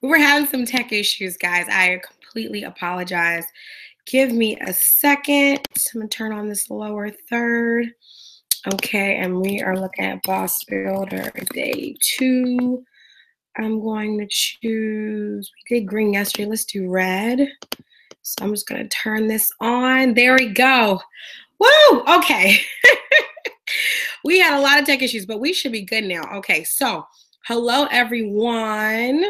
We were having some tech issues, guys. I completely apologize. Give me a second. I'm going to turn on this lower third. Okay, and we are looking at Boss Builder Day 2. I'm going to choose, we did green yesterday. Let's do red. So I'm just going to turn this on. There we go. Woo! Okay. We had a lot of tech issues, but we should be good now. Okay, so hello, everyone.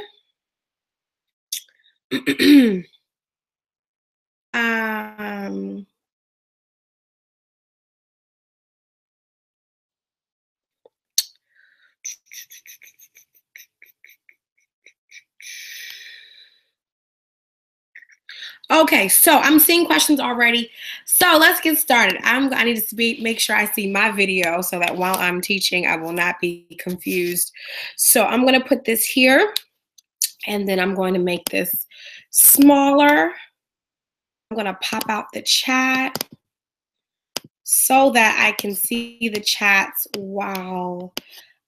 Okay, so I'm seeing questions already. So let's get started. I need to make sure I see my video so that while I'm teaching, I will not be confused. So I'm going to put this here, and then I'm going to make this smaller. I'm going to pop out the chat so that I can see the chats while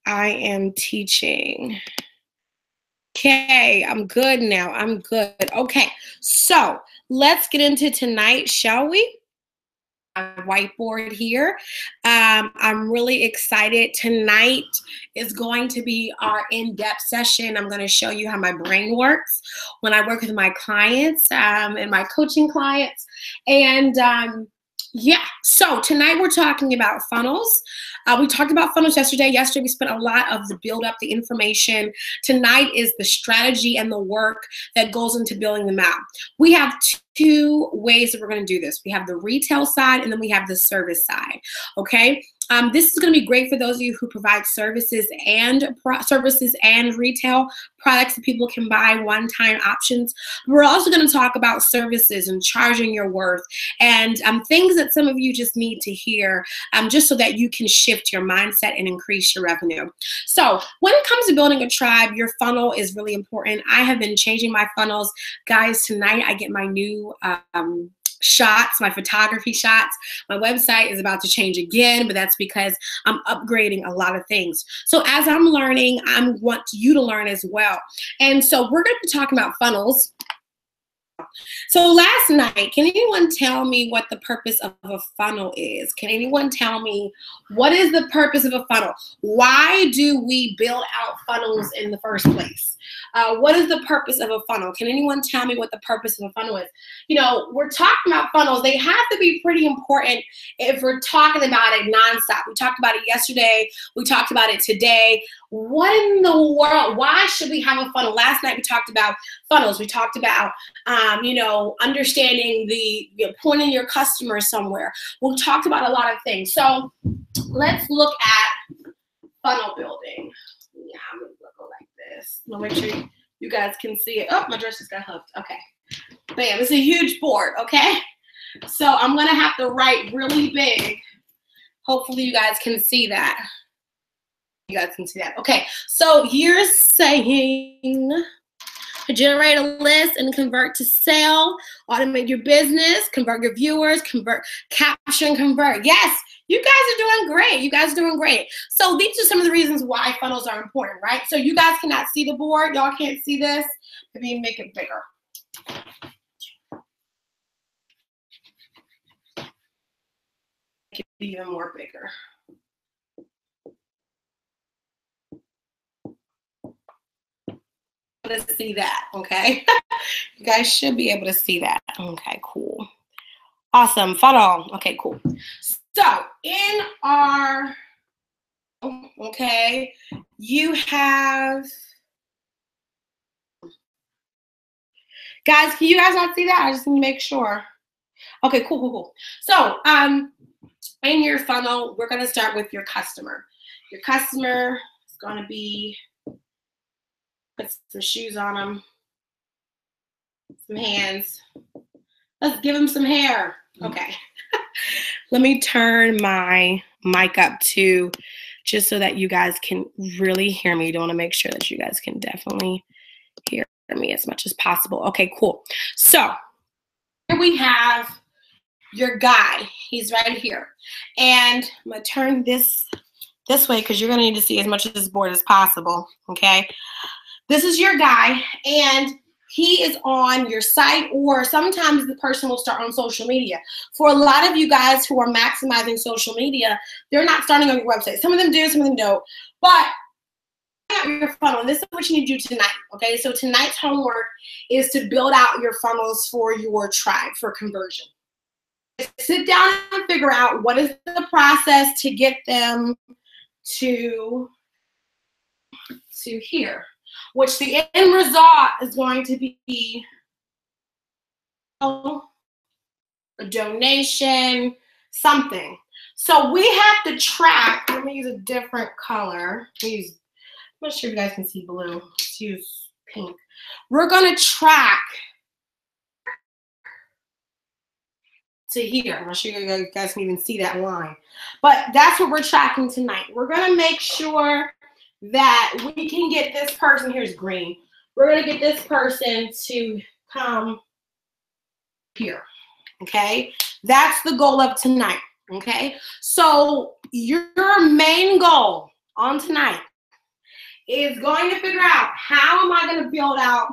I am teaching. Okay, I'm good now. I'm good. Okay, so let's get into tonight, shall we? Whiteboard here. I'm really excited. Tonight is going to be our in-depth session. I'm going to show you how my brain works when I work with my clients and my coaching clients. And yeah, so tonight we're talking about funnels. We talked about funnels yesterday. Yesterday we spent a lot of the build up, the information. Tonight is the strategy and the work that goes into building them out. We have two ways that we're going to do this. We have the retail side and then we have the service side. Okay. This is going to be great for those of you who provide services and retail products that people can buy, one-time options. We're also going to talk about services and charging your worth and things that some of you just need to hear just so that you can shift your mindset and increase your revenue. So when it comes to building a tribe, your funnel is really important. I have been changing my funnels. Guys, tonight I get my new shots, my photography shots. My website is about to change again, but that's because I'm upgrading a lot of things. So as I'm learning, I want you to learn as well. And so we're going to be talking about funnels. So last night, can anyone tell me what the purpose of a funnel is? Can anyone tell me what is the purpose of a funnel? Why do we build out funnels in the first place? What is the purpose of a funnel? Can anyone tell me what the purpose of a funnel is? You know, we're talking about funnels. They have to be pretty important if we're talking about it nonstop. We talked about it yesterday. We talked about it today. What in the world? Why should we have a funnel? Last night we talked about funnels. We talked about, you know, understanding pointing your customer somewhere. We talked about a lot of things. So let's look at funnel building. Yeah, I'm gonna go like this. I'll make sure you guys can see it. Oh, my dress just got hooked. Okay. Bam, it's a huge board, okay? So I'm gonna have to write really big. Hopefully you guys can see that. You guys can see that. Okay, so you're saying generate a list and convert to sale, automate your business, convert your viewers, convert, capture and convert. Yes, you guys are doing great. You guys are doing great. So these are some of the reasons why funnels are important, right? So you guys cannot see the board. Y'all can't see this. Maybe make it bigger. Make it even more bigger. To see that, okay? You guys should be able to see that. Okay, cool. Awesome. Funnel. Okay, cool. So in our, okay, you have, guys, can you guys not see that? I just need to make sure. Okay, cool. So in your funnel, we're going to start with your customer. Your customer is going to be, put some shoes on them, some hands. Let's give them some hair. Okay. Let me turn my mic up too, just so that you guys can really hear me. I want to make sure that you guys can definitely hear me as much as possible. Okay, cool. So here we have your guy. He's right here. And I'm going to turn this way because you're going to need to see as much of this board as possible. Okay. This is your guy, and he is on your site, or sometimes the person will start on social media. For a lot of you guys who are maximizing social media, they're not starting on your website. Some of them do, some of them don't. But your funnel, and this is what you need to do tonight, okay? So tonight's homework is to build out your funnels for your tribe for conversion. Sit down and figure out what is the process to get them to here, which the end result is going to be a donation, something. So we have to track. Let me use a different color. I'm not sure if you guys can see blue. Let's use pink. We're going to track to here. I'm not sure you guys can even see that line. But that's what we're tracking tonight. We're going to make sure that we can get this person, here's green. We're going to get this person to come here, okay? That's the goal of tonight, okay? So your main goal on tonight is going to figure out, how am I going to build out?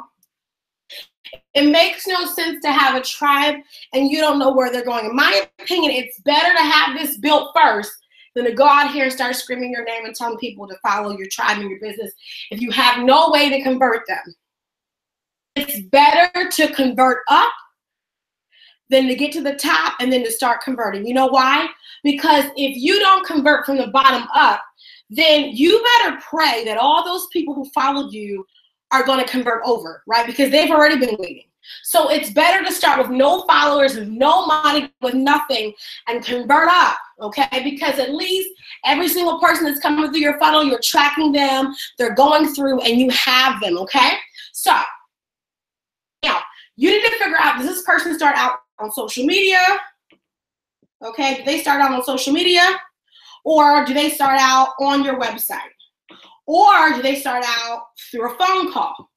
It makes no sense to have a tribe and you don't know where they're going. In my opinion, it's better to have this built first than to go out here and start screaming your name and telling people to follow your tribe and your business if you have no way to convert them. It's better to convert up than to get to the top and then to start converting. You know why? Because if you don't convert from the bottom up, then you better pray that all those people who followed you are going to convert over, right? Because they've already been waiting. So it's better to start with no followers, with no money, with nothing, and convert up, okay? Because at least every single person that's coming through your funnel, you're tracking them, they're going through, and you have them, okay? So now you need to figure out, does this person start out on social media? Okay, do they start out on social media? Or do they start out on your website? Or do they start out through a phone call?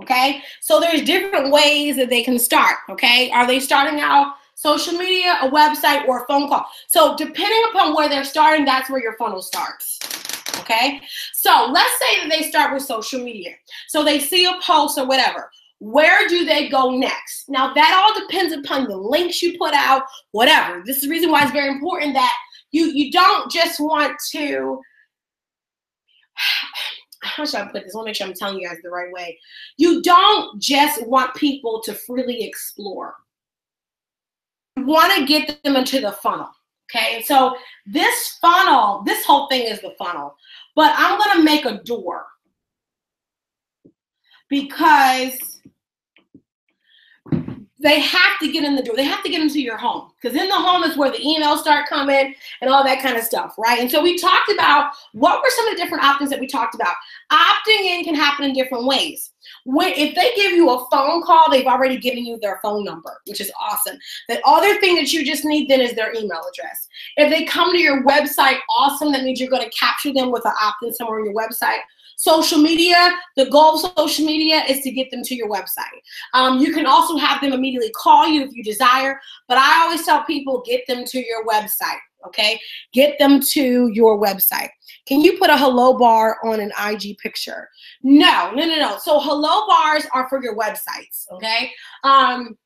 Okay, so there's different ways that they can start, okay? Are they starting out social media, a website, or a phone call? So depending upon where they're starting, that's where your funnel starts, okay? So let's say that they start with social media. So they see a post or whatever. Where do they go next? Now that all depends upon the links you put out, whatever. This is the reason why it's very important that you don't just want to, how should I put this? I want to make sure I'm telling you guys the right way. You don't just want people to freely explore. You want to get them into the funnel, okay? So this funnel, this whole thing is the funnel, but I'm going to make a door because they have to get in the door. They have to get into your home, because in the home is where the emails start coming and all that kind of stuff, right? And so we talked about, what were some of the different options that we talked about? Opting in can happen in different ways. If they give you a phone call, they've already given you their phone number, which is awesome. The other thing that you just need then is their email address. If they come to your website, awesome. That means you're going to capture them with an opt-in somewhere on your website. Social media, the goal of social media is to get them to your website. You can also have them immediately call you if you desire, but I always tell people, get them to your website, okay? Get them to your website. Can you put a hello bar on an IG picture? No. So hello bars are for your websites, okay? On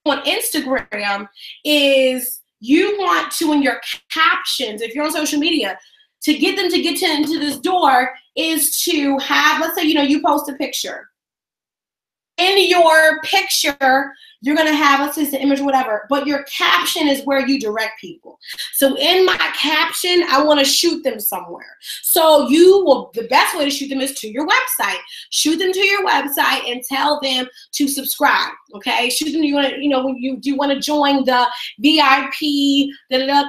Instagram is, you want to, in your captions, if you're on social media, to get them to get into this door is to have, let's say, you post a picture. In your picture, you're going to have, let's say it's an image or whatever, but your caption is where you direct people. So in my caption, I want to shoot them somewhere. So the best way to shoot them is to your website. Shoot them to your website and tell them to subscribe, okay? Shoot them, when you want to join the VIP,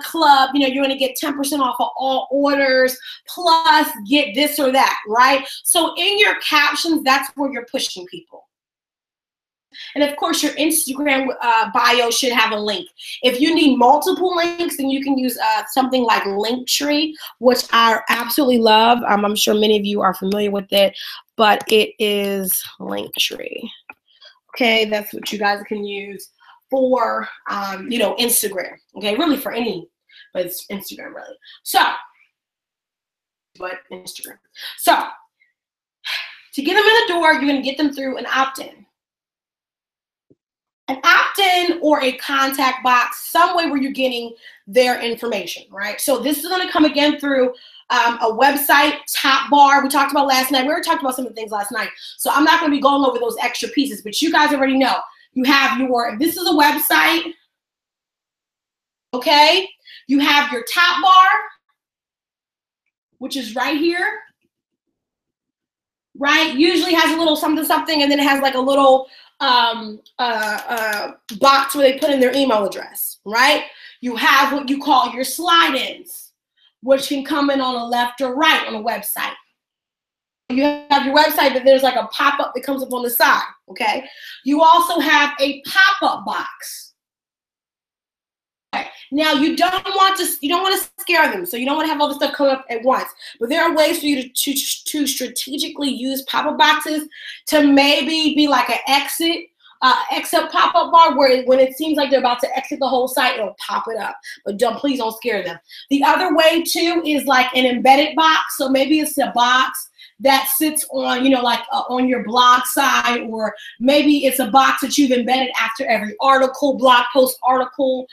club, you're going to get 10% off of all orders, plus get this or that, right? So in your captions, that's where you're pushing people. And of course, your Instagram bio should have a link. If you need multiple links, then you can use something like Linktree, which I absolutely love. I'm sure many of you are familiar with it, but it is Linktree. Okay, that's what you guys can use for, Instagram. Okay, really for any, but it's Instagram really. So but Instagram. So to get them in the door, you're going to get them through an opt-in. An opt-in or a contact box, some way where you're getting their information, right? So this is going to come again through a website, top bar. We talked about last night. We already talked about some of the things last night. So I'm not going to be going over those extra pieces, but you guys already know. You have your, this is a website, okay? You have your top bar, which is right here, right? Usually has a little something, and then it has like a little box where they put in their email address, right? You have what you call your slide-ins, which can come in on the left or right on a website. You have your website, but there's like a pop-up that comes up on the side, okay? You also have a pop-up box. Okay. Now you don't want to scare them, so you don't want to have all this stuff come up at once. But there are ways for you to strategically use pop-up boxes to maybe be like an exit pop-up bar where when it seems like they're about to exit the whole site, it'll pop it up. But please don't scare them. The other way too is like an embedded box. So maybe it's a box that sits on, on your blog site, or maybe it's a box that you've embedded after every article, blog post article.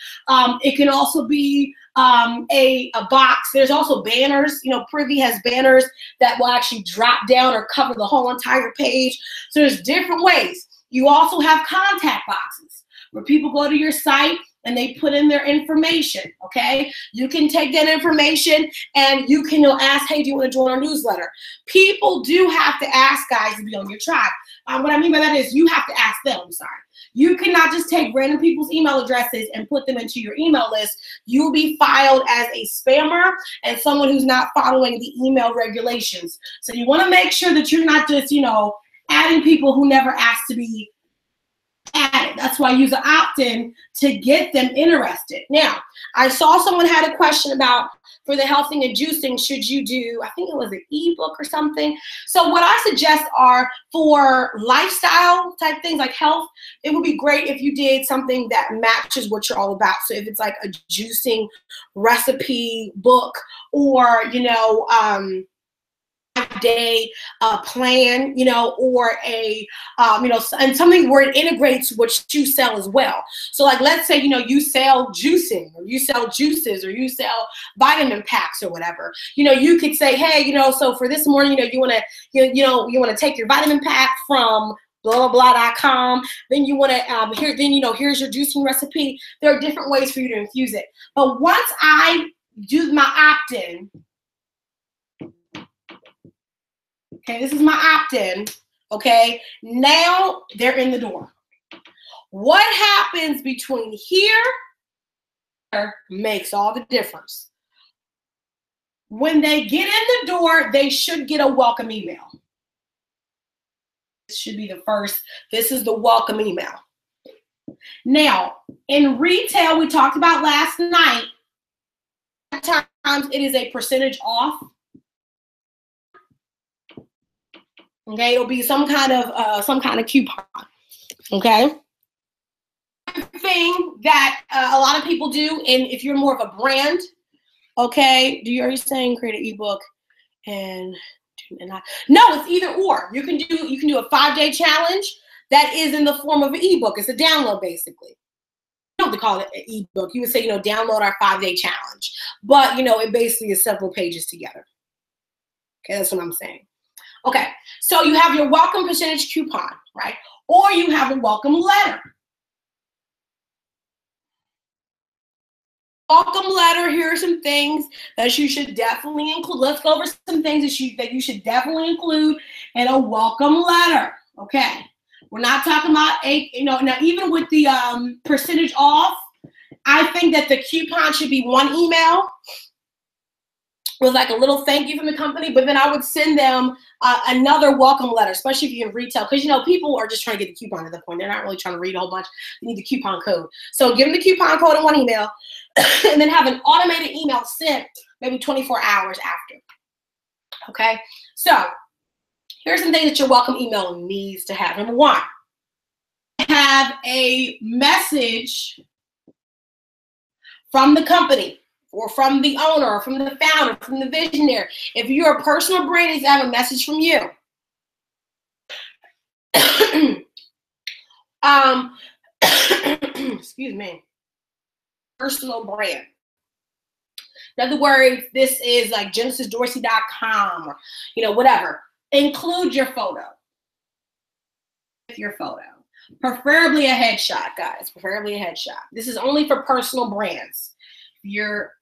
It can also be a box. There's also banners. Privy has banners that will actually drop down or cover the whole entire page. So there's different ways. You also have contact boxes where people go to your site and they put in their information, okay? You can take that information and you can ask, hey, do you want to join our newsletter? People do have to ask guys to be on your tribe. What I mean by that is you have to ask them, I'm sorry. You cannot just take random people's email addresses and put them into your email list. You'll be filed as a spammer and someone who's not following the email regulations. So you want to make sure that you're not just, adding people who never asked to be added. That's why I use an opt-in to get them interested. Now, I saw someone had a question about, for the healthing and juicing, should you do, I think it was an ebook or something. So what I suggest are for lifestyle type things like health, it would be great if you did something that matches what you're all about. So if it's like a juicing recipe book, or, day plan, or a and something where it integrates what you sell as well. So like, let's say you sell juicing, or you sell juices, or you sell vitamin packs or whatever. You could say, hey, so for this morning, you want to take your vitamin pack from blah blah blah.com. Then you want to here's your juicing recipe. There are different ways for you to infuse it. But once I do my opt-in, okay, this is my opt-in, okay? Now they're in the door. What happens between here makes all the difference. When they get in the door, they should get a welcome email. This should be the first. This is the welcome email. Now, in retail, we talked about last night, sometimes it is a percentage off. Okay, it'll be some kind of coupon. Okay. Thing that a lot of people do, and if you're more of a brand, okay, do you already saying create an ebook and not? No, it's either or. You can do a 5-day challenge that is in the form of an ebook. It's a download basically. You don't have to call it an ebook. You would say, download our 5-day challenge, but it basically is several pages together. Okay, that's what I'm saying. Okay, so you have your welcome percentage coupon, right? Or you have a welcome letter. Welcome letter, here are some things that you should definitely include. Let's go over some things that you should definitely include in a welcome letter, okay? We're not talking about now even with the percentage off, I think that the coupon should be one email with like a little thank you from the company, but then I would send them another welcome letter, especially if you're in retail, because people are just trying to get the coupon at the point. They're not really trying to read a whole bunch. They need the coupon code. So give them the coupon code in one email, and then have an automated email sent maybe 24 hours after. Okay, so here's some things that your welcome email needs to have. Number one, have a message from the company. or from the owner, or from the founder, from the visionary. If you're a personal brand, needs to have a message from you. Excuse me. Personal brand. In other words, this is like GenesisDorsey.com or, whatever. Include your photo. Your photo. Preferably a headshot, guys. Preferably a headshot. This is only for personal brands. If you're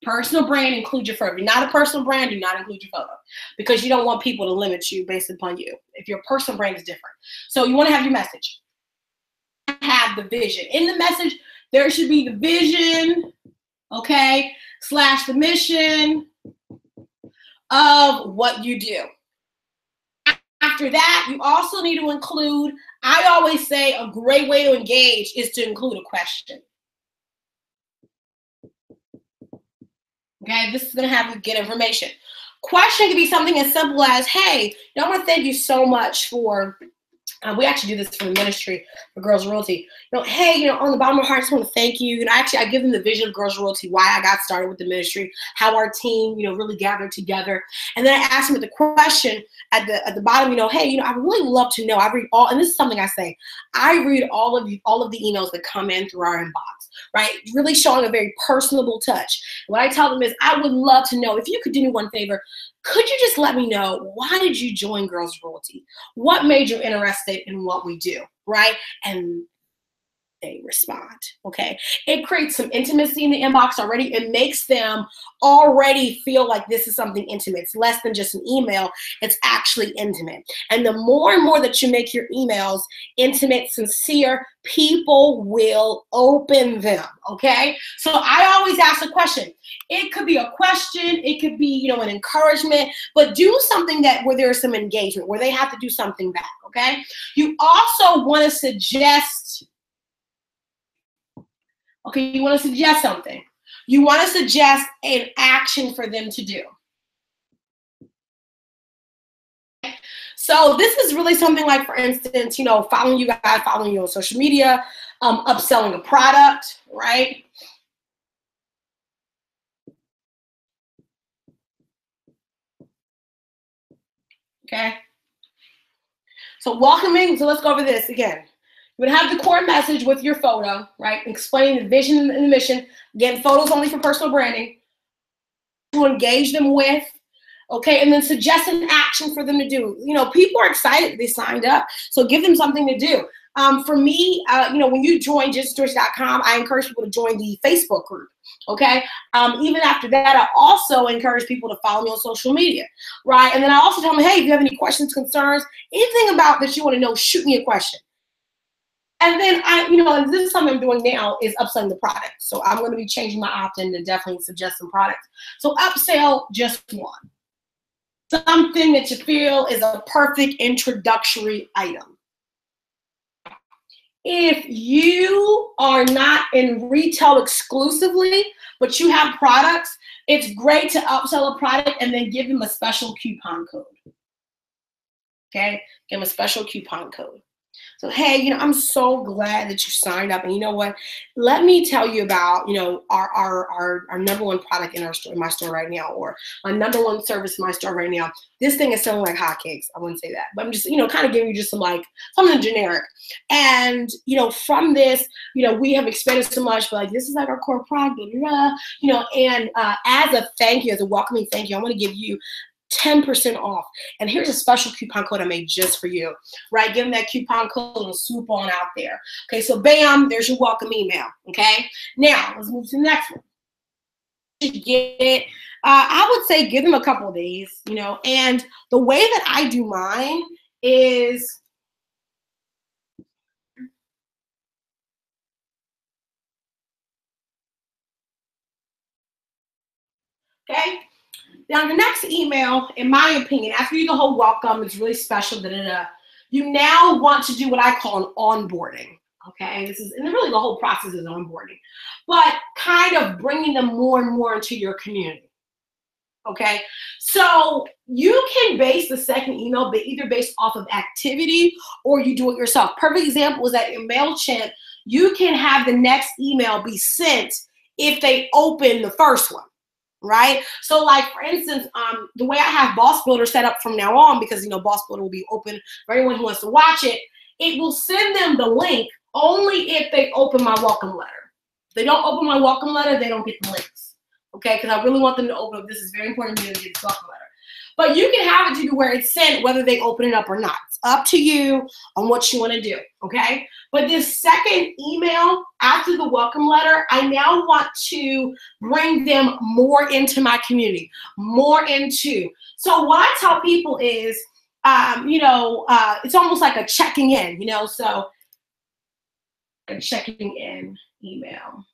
personal brand, include your photo. If you're not a personal brand, do not include your photo because you don't want people to limit you based upon you. If your personal brand is different. So you want to have your message. Have the vision. In the message, there should be the vision, okay, / the mission of what you do. After that, you also need to include, I always say a great way to engage is to include a question. Okay, this is going to have you get information. Question can be something as simple as, hey, I want to thank you so much for, we actually do this for the ministry for Girls Royalty. Hey, on the bottom of my heart, I just want to thank you. I give them the vision of Girls Royalty, why I got started with the ministry, how our team, really gathered together. And then I asked them the question at the bottom, hey, I really love to know. I read all, and this is something I say, I read all of the emails that come in through our inbox, right? Really showing a very personable touch. What I tell them is, I would love to know if you could do me one favor. Could you just let me know, why did you join Girls Royalty? What made you interested in what we do, right? And they respond, okay? It creates some intimacy in the inbox already. It makes them already feel like this is something intimate. It's less than just an email. It's actually intimate. And the more and more that you make your emails intimate, sincere, people will open them, okay? So I always ask a question. It could be a question. It could be, an encouragement, but do something where there's some engagement, where they have to do something back, okay? You also want to suggest, you want to suggest something. You want to suggest an action for them to do. So this is really something like, for instance, following you guys, following you on social media, upselling a product, right? Okay. So welcoming, so let's go over this again. You would have the core message with your photo, right? Explaining the vision and the mission. Again, photos only for personal branding. To engage them with, okay? And then suggest an action for them to do. People are excited they signed up, so give them something to do. For me, when you join GenesisDorsey.com, I encourage people to join the Facebook group, okay? Even after that, I also encourage people to follow me on social media, right? And then I also tell them, hey, if you have any questions, concerns, anything about that you want to know, shoot me a question. And then and this is something I'm doing now is upselling the product. So I'm going to be changing my opt-in to definitely suggest some products. So upsell just one. Something that you feel is a perfect introductory item. If you are not in retail exclusively, but you have products, it's great to upsell a product and then give them a special coupon code. Okay, give them a special coupon code. So, hey, I'm so glad that you signed up. And you know what? Let me tell you about, our number one product in our store, in my store right now, or my number one service in my store right now. This thing is selling like hotcakes. I wouldn't say that, but I'm just, kind of giving you just something generic. And, from this, we have expanded so much, but this is like our core product, blah, blah, and as a thank you, as a welcoming thank you, I want to give you 10% off. And here's a special coupon code I made just for you, right? Give them that coupon code and swoop on out there. Okay, so bam, there's your welcome email. Okay, now let's move to the next one. I would say give them a couple of days, and the way that I do mine is, okay. Now, the next email, in my opinion, after you do the whole welcome, it's really special, you now want to do what I call an onboarding, okay? And really the whole process is onboarding, but kind of bringing them more and more into your community, okay? So you can base the second email either based off of activity or you do it yourself. Perfect example is that in MailChimp, you can have the next email be sent if they open the first one, right? So like, for instance, the way I have Boss Builder set up from now on, because, Boss Builder will be open for anyone who wants to watch it, it will send them the link only if they open my welcome letter. If they don't open my welcome letter, they don't get the links, okay? Because I really want them to open up. This is very important to me to get the welcome letter. But you can have it to where it's sent whether they open it up or not. It's up to you on what you want to do, okay? But this second email after the welcome letter, I now want to bring them more into my community, more into. So what I tell people is, it's almost like a checking in, so a checking in email.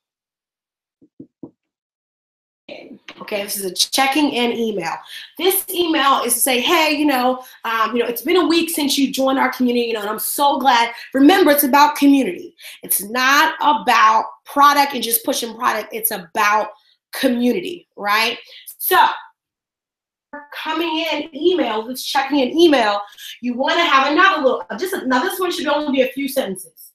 Okay, this is a checking in email. This email is to say, hey, it's been a week since you joined our community, and I'm so glad. Remember, it's about community. It's not about product and just pushing product. It's about community, right? So, coming in email, this checking in email, you want to have another now this one should only be a few sentences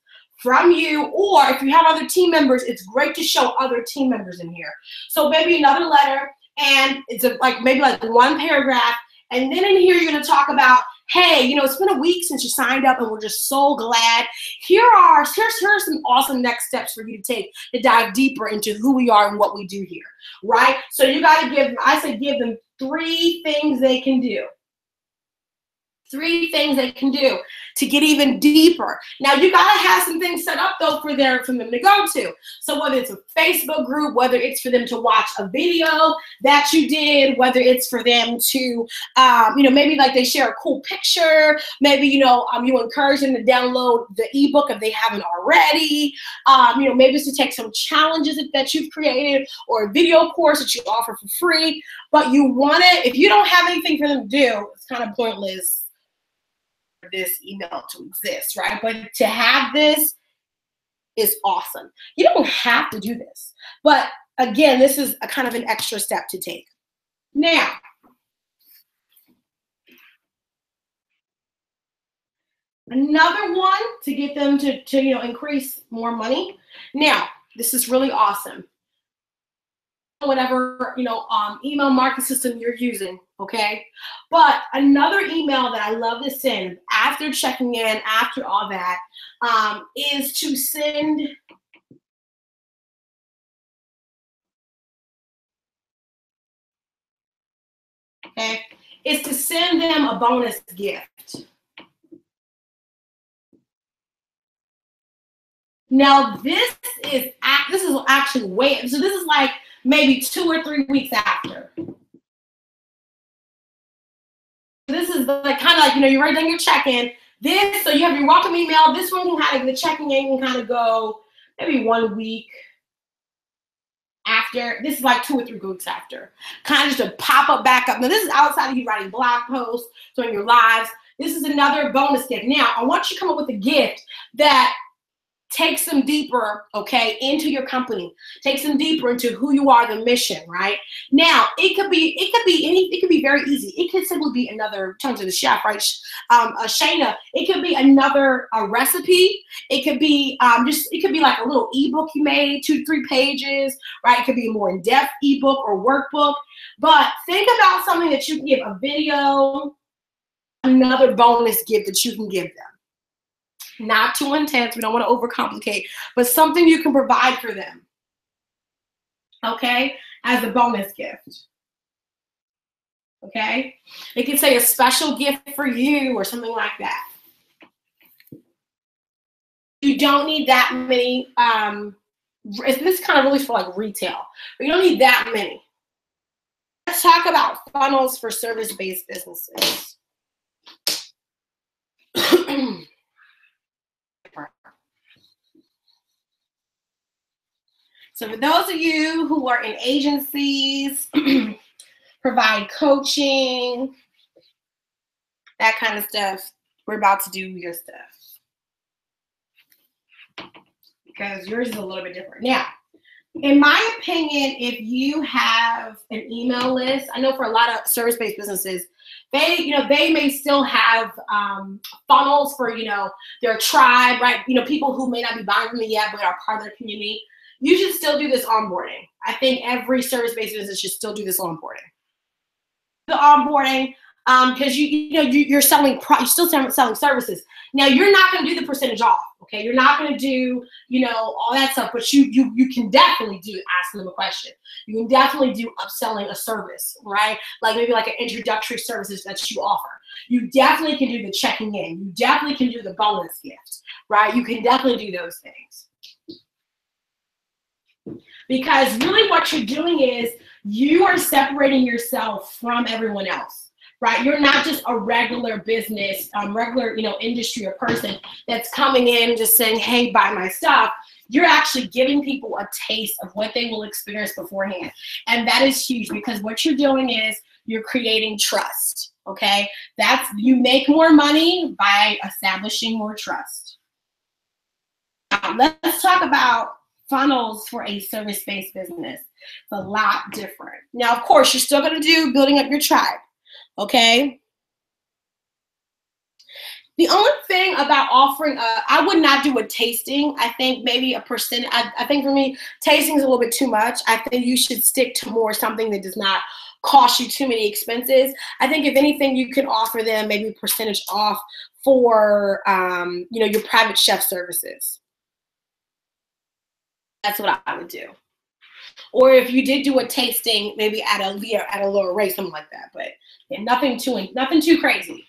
from you, or if you have other team members, it's great to show other team members in here. So maybe another letter, and it's maybe one paragraph, and then in here you're going to talk about, hey, it's been a week since you signed up, and we're just so glad. Here are some awesome next steps for you to take to dive deeper into who we are and what we do here, right? So you got to give them 3 things they can do. 3 things they can do to get even deeper. Now you gotta have some things set up though for them to go to. So whether it's a Facebook group, whether it's for them to watch a video that you did, whether it's for them to, maybe they share a cool picture, maybe you encourage them to download the ebook if they haven't already. Maybe it's to take some challenges that you've created or a video course that you offer for free. But you want it. If you don't have anything for them to do, it's kind of pointless this email to exist, right? But to have this is awesome. You don't have to do this, but again, this is a kind of an extra step to take. Now, another one to get them to increase more money. Now, this is really awesome. Whatever email marketing system you're using, okay? But another email that I love to send after checking in, after all that, is to send them a bonus gift. Now this is actually so this is maybe 2 or 3 weeks after. This is you're right on your check-in. So you have your welcome email. This one can the checking in can go maybe 1 week after. This is 2 or 3 weeks after. Kind of just a pop up back up. Now this is outside of you writing blog posts, doing your lives. This is another bonus gift. Now I want you to come up with a gift that takes them deeper, okay, into your company. Takes them deeper into who you are, the mission, right? Now, it could be very easy. It could simply be another, turn to the chef, right? Shayna, it could be another recipe. It could be it could be like a little ebook you made, 2 to 3 pages, right? It could be a more in-depth ebook or workbook. But think about something that you can give, a video, another bonus gift that you can give them. Not too intense, we don't want to overcomplicate, but something you can provide for them, okay, as a bonus gift, okay? It can say a special gift for you or something like that. You don't need that many, this is kind of really for retail, but you don't need that many. Let's talk about funnels for service-based businesses. So for those of you who are in agencies, provide coaching, that kind of stuff, we're about to do your stuff. Because yours is a little bit different. Now, in my opinion, if you have an email list, I know for a lot of service-based businesses, they may still have funnels for, their tribe, right? People who may not be buying from them yet, but are part of their community. you should still do this onboarding. I think every service-based business should still do this onboarding. The onboarding, because you're selling, you're still selling services. Now you're not going to do the percentage off, okay? You're not going to do, all that stuff, but you can definitely do asking them a question. You can definitely do upselling a service, right? Like maybe like an introductory services that you offer. You definitely can do the checking in. You definitely can do the bonus gift, right? You can definitely do those things. Because really what you're doing is you are separating yourself from everyone else, right? You're not just a regular business, regular, industry or person that's coming in and just saying, hey, buy my stuff. You're actually giving people a taste of what they will experience beforehand. And that is huge because what you're doing is you're creating trust, okay? You make more money by establishing more trust. Now, let's talk about funnels for a service-based business. It's a lot different. Now, of course, you're still going to do building up your tribe, okay? The only thing about offering, I would not do a tasting. I think maybe a percent. I think for me, tasting is a little bit too much. I think you should stick to more something that does not cost you too many expenses. I think if anything, you can offer them maybe a percentage off for, your private chef services. That's what I would do. Or if you did do a tasting, maybe at a lower rate, something like that. But yeah, nothing too crazy.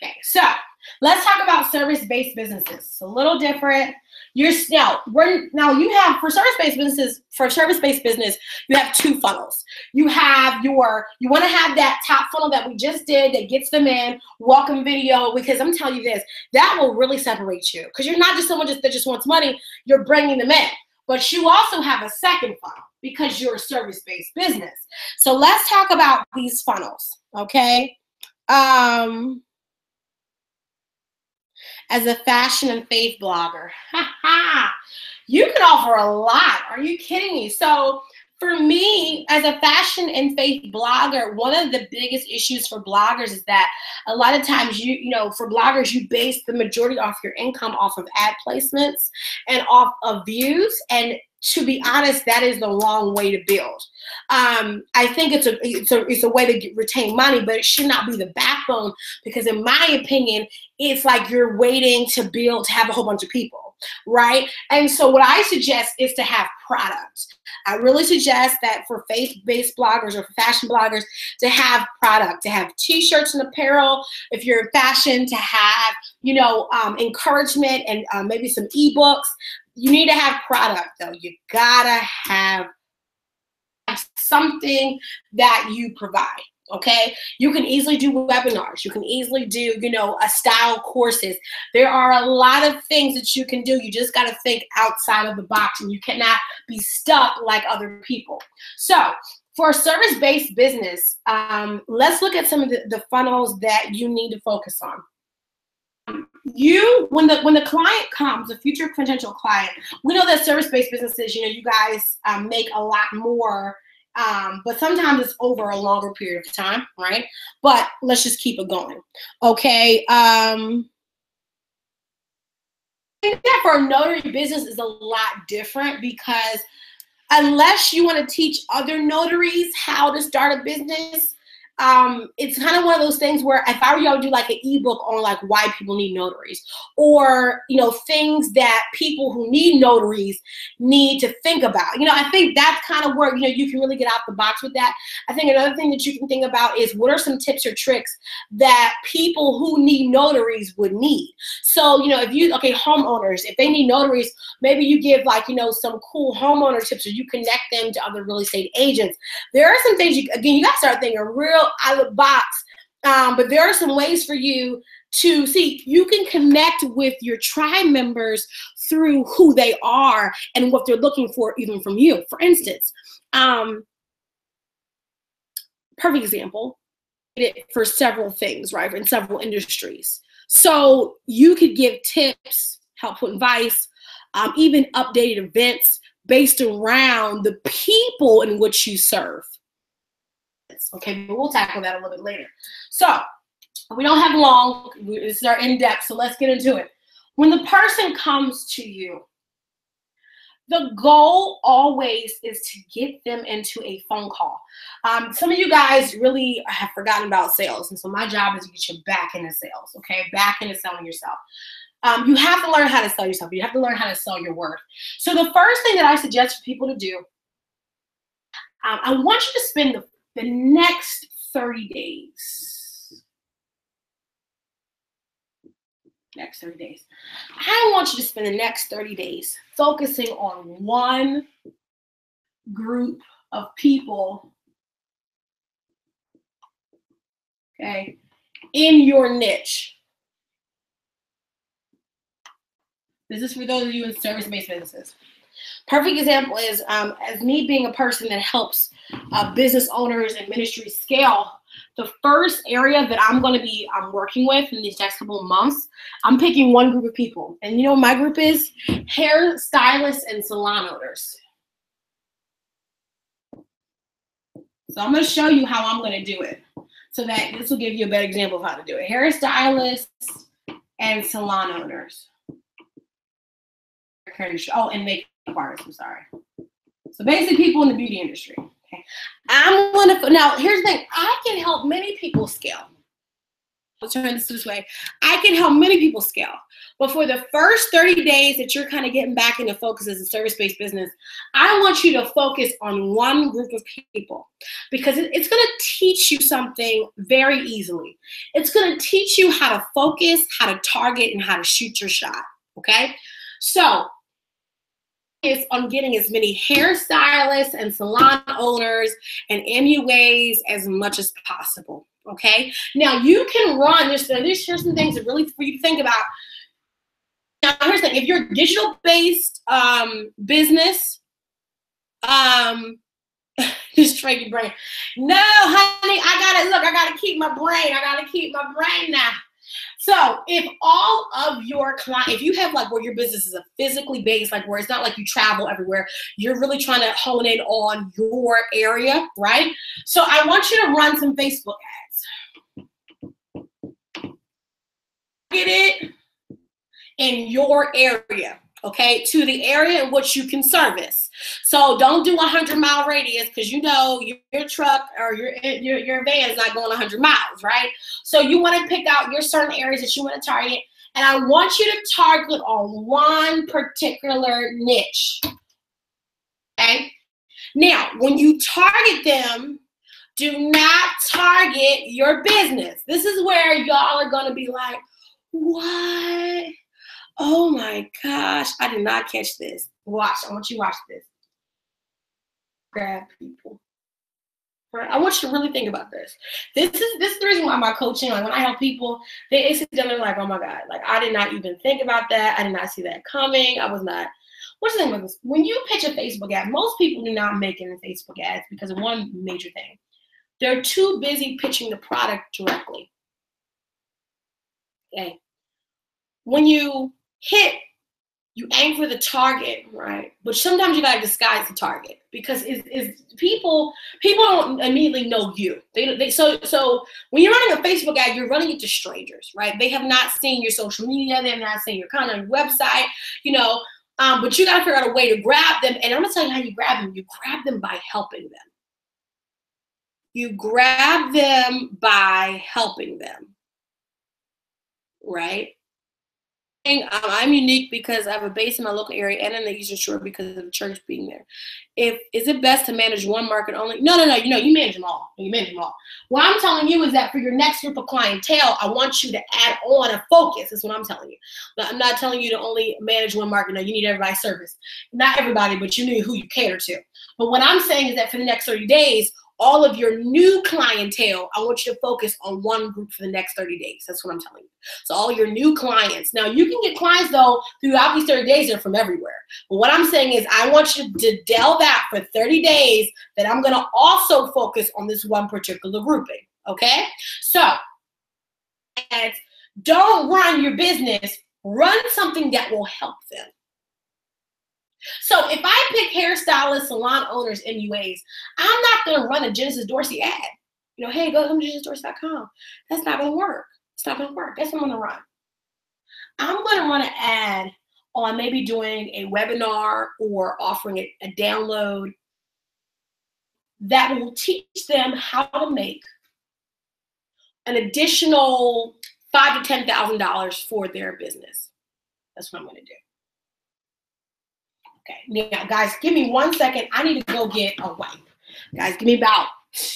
Okay, so let's talk about service-based businesses. It's a little different. You have for service-based business, you have two funnels. You want to have that top funnel that we just did that gets them in, welcome video, because I'm telling you this, that will really separate you because you're not just someone that just wants money, you're bringing them in. But you also have a second funnel because you're a service-based business. So let's talk about these funnels, okay? As a fashion and faith blogger, you can offer a lot. Are you kidding me? So for me, as a fashion and faith blogger, one of the biggest issues for bloggers is that a lot of times, for bloggers, you base the majority of your income off of ad placements and off of views. And to be honest, that is the wrong way to build. I think it's a way to retain money, but it should not be the backbone because in my opinion, it's like you're waiting to have a whole bunch of people, right? And so what I suggest is to have product. I really suggest that for faith-based bloggers or for fashion bloggers to have product, to have t-shirts and apparel. If you're in fashion, to have, encouragement and maybe some ebooks. You need to have product though. You gotta have something that you provide. Okay, you can easily do webinars. You can easily do, style courses. There are a lot of things that you can do. You just got to think outside of the box, and you cannot be stuck like other people. So, for a service-based business, let's look at some of the funnels that you need to focus on. When the client comes, a future potential client, we know that service-based businesses, you guys make a lot more. But sometimes it's over a longer period of time, right? But let's just keep it going. Okay. I think that for a notary business is a lot different because unless you want to teach other notaries how to start a business, it's kind of one of those things where if I were y'all to do like an ebook on like why people need notaries or, things that people who need notaries need to think about, I think that's kind of where, you can really get out the box with that. I think another thing that you can think about is what are some tips or tricks that people who need notaries would need. So, homeowners, if they need notaries, maybe you give like, some cool homeowner tips or you connect them to other real estate agents. There are some things, you got to start thinking real out of the box, but there are some ways for you to see. You can connect with your tribe members through who they are and what they're looking for, even from you. For instance, perfect example for several things, right? In several industries. So you could give tips, helpful advice, even updated events based around the people in which you serve. Okay, but we'll tackle that a little bit later. So we don't have long. This is our in-depth, so let's get into it. When the person comes to you, The goal always is to get them into a phone call. Some of you guys really have forgotten about sales. And so my job is to get you back into sales, okay? Back into selling yourself. You have to learn how to sell yourself. You have to learn how to sell your worth. So the first thing that I suggest for people to do, I want you to spend the next 30 days. Next 30 days. I want you to spend the next 30 days focusing on one group of people, okay, in your niche. This is for those of you in service-based businesses. Perfect example is as me being a person that helps business owners and ministries scale. The first area that I'm going to be working with in these next couple of months, I'm picking one group of people. And you know what my group is? Hair stylists and salon owners. So I'm going to show you how I'm going to do it so that this will give you a better example of how to do it. Hair stylists and salon owners. Oh, and makeup artists, I'm sorry. So basically people in the beauty industry. Okay. Now here's the thing, I can help many people scale. Let's turn this way. I can help many people scale. But for the first 30 days that you're kind of getting back into focus as a service-based business, I want you to focus on one group of people because it's going to teach you something very easily. It's going to teach you how to focus, how to target, and how to shoot your shot. Okay? So is on getting as many hairstylists and salon owners and MUAs as much as possible. Okay. Now you can run. Here's some things that really for you to think about. Now here's the thing: if you're a digital-based business, just trade your brain. No, honey, I gotta keep my brain. I gotta keep my brain now. So if all of your clients, if you have like where your business is physically based, like where it's not like you travel everywhere, you're really trying to hone in on your area, right? So I want you to run some Facebook ads. Get it in your area, okay, to the area in which you can service. So don't do 100-mile radius because you know your truck or your van is not going 100 miles, right? So you want to pick out your certain areas that you want to target, and I want you to target on one particular niche. Okay. Now, when you target them, do not target your business. This is where y'all are going to be like, what? Oh my gosh, I did not catch this. Watch, I want you to watch this. Grab people. Right? I want you to really think about this. This is the reason why my coaching, like when I help people, they sit down and like, oh my God, like I did not even think about that. I did not see that coming. I was not. What's the thing about this? When you pitch a Facebook ad, most people do not make it in Facebook ads because of one major thing. They're too busy pitching the product directly. Okay. When you you aim for the target, right? But sometimes you gotta disguise the target because people don't immediately know you. So when you're running a Facebook ad, you're running it to strangers, right? They have not seen your social media, they have not seen your content, website, you know. But you gotta figure out a way to grab them. And I'm gonna tell you how you grab them. You grab them by helping them. You grab them by helping them, right? I'm unique because I have a base in my local area and in the Eastern Shore because of the church being there. Is it best to manage one market only? No. You manage them all. You manage them all. What I'm telling you is that for your next group of clientele, I want you to add on a focus. Is what I'm telling you. I'm not telling you to only manage one market. No, you need everybody's service. Not everybody, but you need who you cater to. But what I'm saying is that for the next 30 days, all of your new clientele, I want you to focus on one group for the next 30 days. That's what I'm telling you. So all your new clients. Now, you can get clients, though, throughout these 30 days. They're from everywhere. But what I'm saying is I want you to delve out for 30 days that I'm going to also focus on this one particular grouping. Okay? So don't run your business. Run something that will help them. So if I pick hairstylists, salon owners, MUAs, I'm not going to run a Genesis Dorsey ad. You know, hey, go to genesisdorsey.com. That's not going to work. It's not going to work. That's what I'm going to run. I'm going to run an ad on maybe doing a webinar or offering a download that will teach them how to make an additional $5,000 to $10,000 for their business. That's what I'm going to do. Okay, now guys, give me 1 second. I need to go get a wipe. Guys, give me about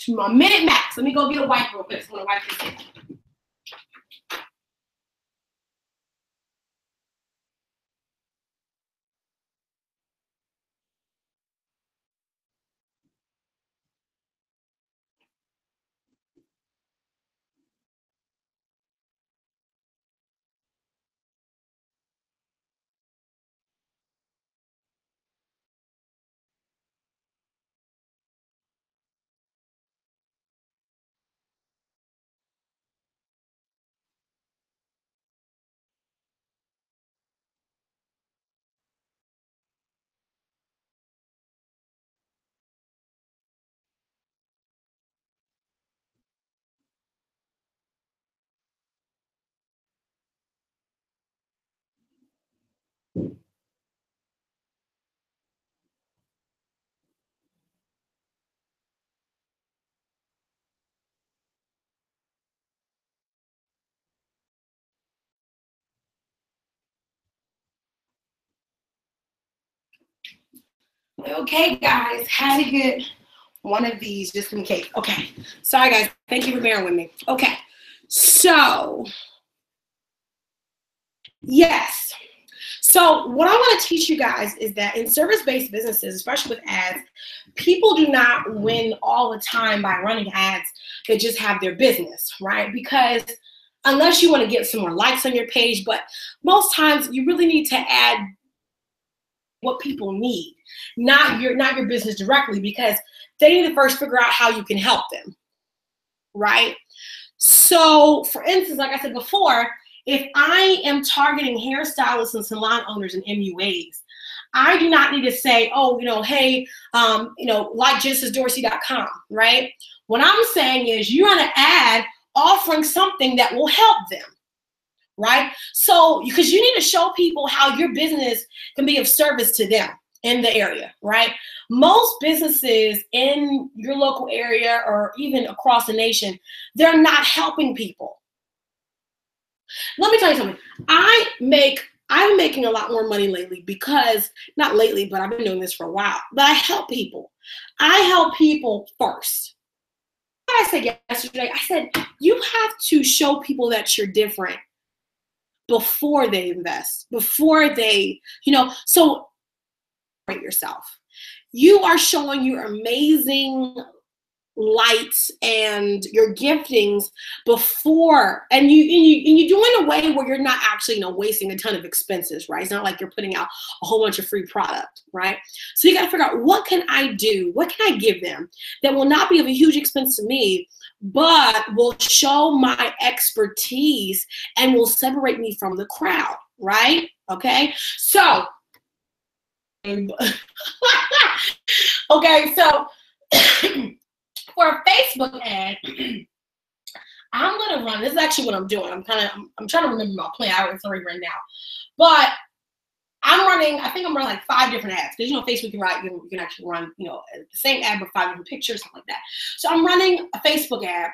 a minute max. Let me go get a wipe real quick. So I'm going to wipe this in. Okay, guys, had to get one of these just in case. Okay, sorry, guys. Thank you for bearing with me. Okay, so yes. So what I want to teach you guys is that in service-based businesses, especially with ads, people do not win all the time by running ads that just have their business, right? Because unless you want to get some more likes on your page, but most times you really need to add what people need, not your business directly, because they need to first figure out how you can help them, right? So for instance, like I said before, if I am targeting hairstylists and salon owners and MUAs, I do not need to say, oh, hey, like GenesisDorsey.com, right? What I'm saying is you run an ad offering something that will help them, right? So, because you need to show people how your business can be of service to them in the area, right? Most businesses in your local area or even across the nation, they're not helping people. Let me tell you something. I'm making a lot more money lately because, not lately, but I've been doing this for a while, but I help people. I help people first. I said yesterday, I said, you have to show people that you're different before they invest, before they, so yourself. You are showing your amazing lights and your giftings before, and you do it in a way where you're not actually wasting a ton of expenses, right? It's not like you're putting out a whole bunch of free product, right? So you got to figure out, what can I do, what can I give them that will not be of a huge expense to me, but will show my expertise and will separate me from the crowd, right? Okay, so okay, so for a Facebook ad, I'm gonna run. This is actually what I'm doing. I'm trying to remember my plan. It's already right now, but I think I'm running like 5 different ads, because Facebook you can actually run the same ad with 5 different pictures, something like that. So I'm running a Facebook ad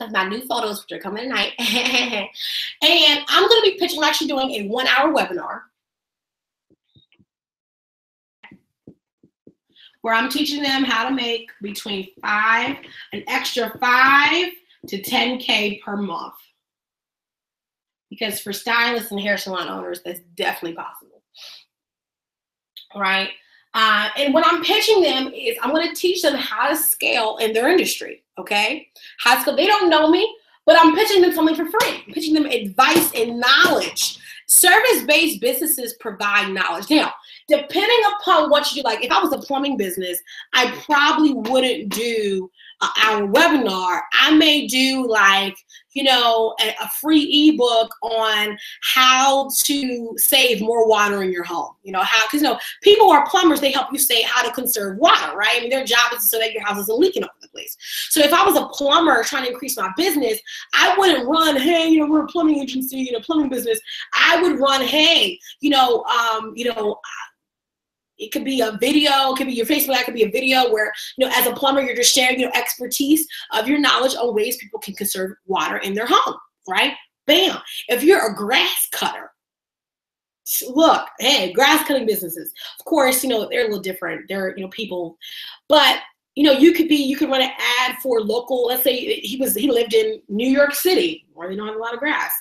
of my new photos, which are coming tonight, and I'm gonna be pitching. I'm actually doing a 1-hour webinar where I'm teaching them how to make between an extra 5 to 10K per month. Because for stylists and hair salon owners, that's definitely possible, right? And what I'm pitching them is I'm going to teach them how to scale in their industry, okay? How to scale. They don't know me, but I'm pitching them something for free. I'm pitching them advice and knowledge. Service-based businesses provide knowledge. Now, depending upon what you do, like if I was a plumbing business, I probably wouldn't do hour webinar, I may do like, you know, a free ebook on how to save more water in your home. You know, how, because, you know, people who are plumbers, they help you say how to conserve water, right? I mean, their job is so that your house isn't leaking over the place. So if I was a plumber trying to increase my business, I wouldn't run, hey, you know, we're a plumbing agency, you know, plumbing business. I would run, hey, it could be a video, it could be your Facebook, it could be a video where, you know, as a plumber, you're just sharing your expertise of your knowledge on ways people can conserve water in their home, right? Bam. If you're a grass cutter, look, hey, grass cutting businesses, of course, you know, they're a little different. They're, you know, people, but you know, you could run an ad for local, let's say he lived in New York City, where they don't have a lot of grass.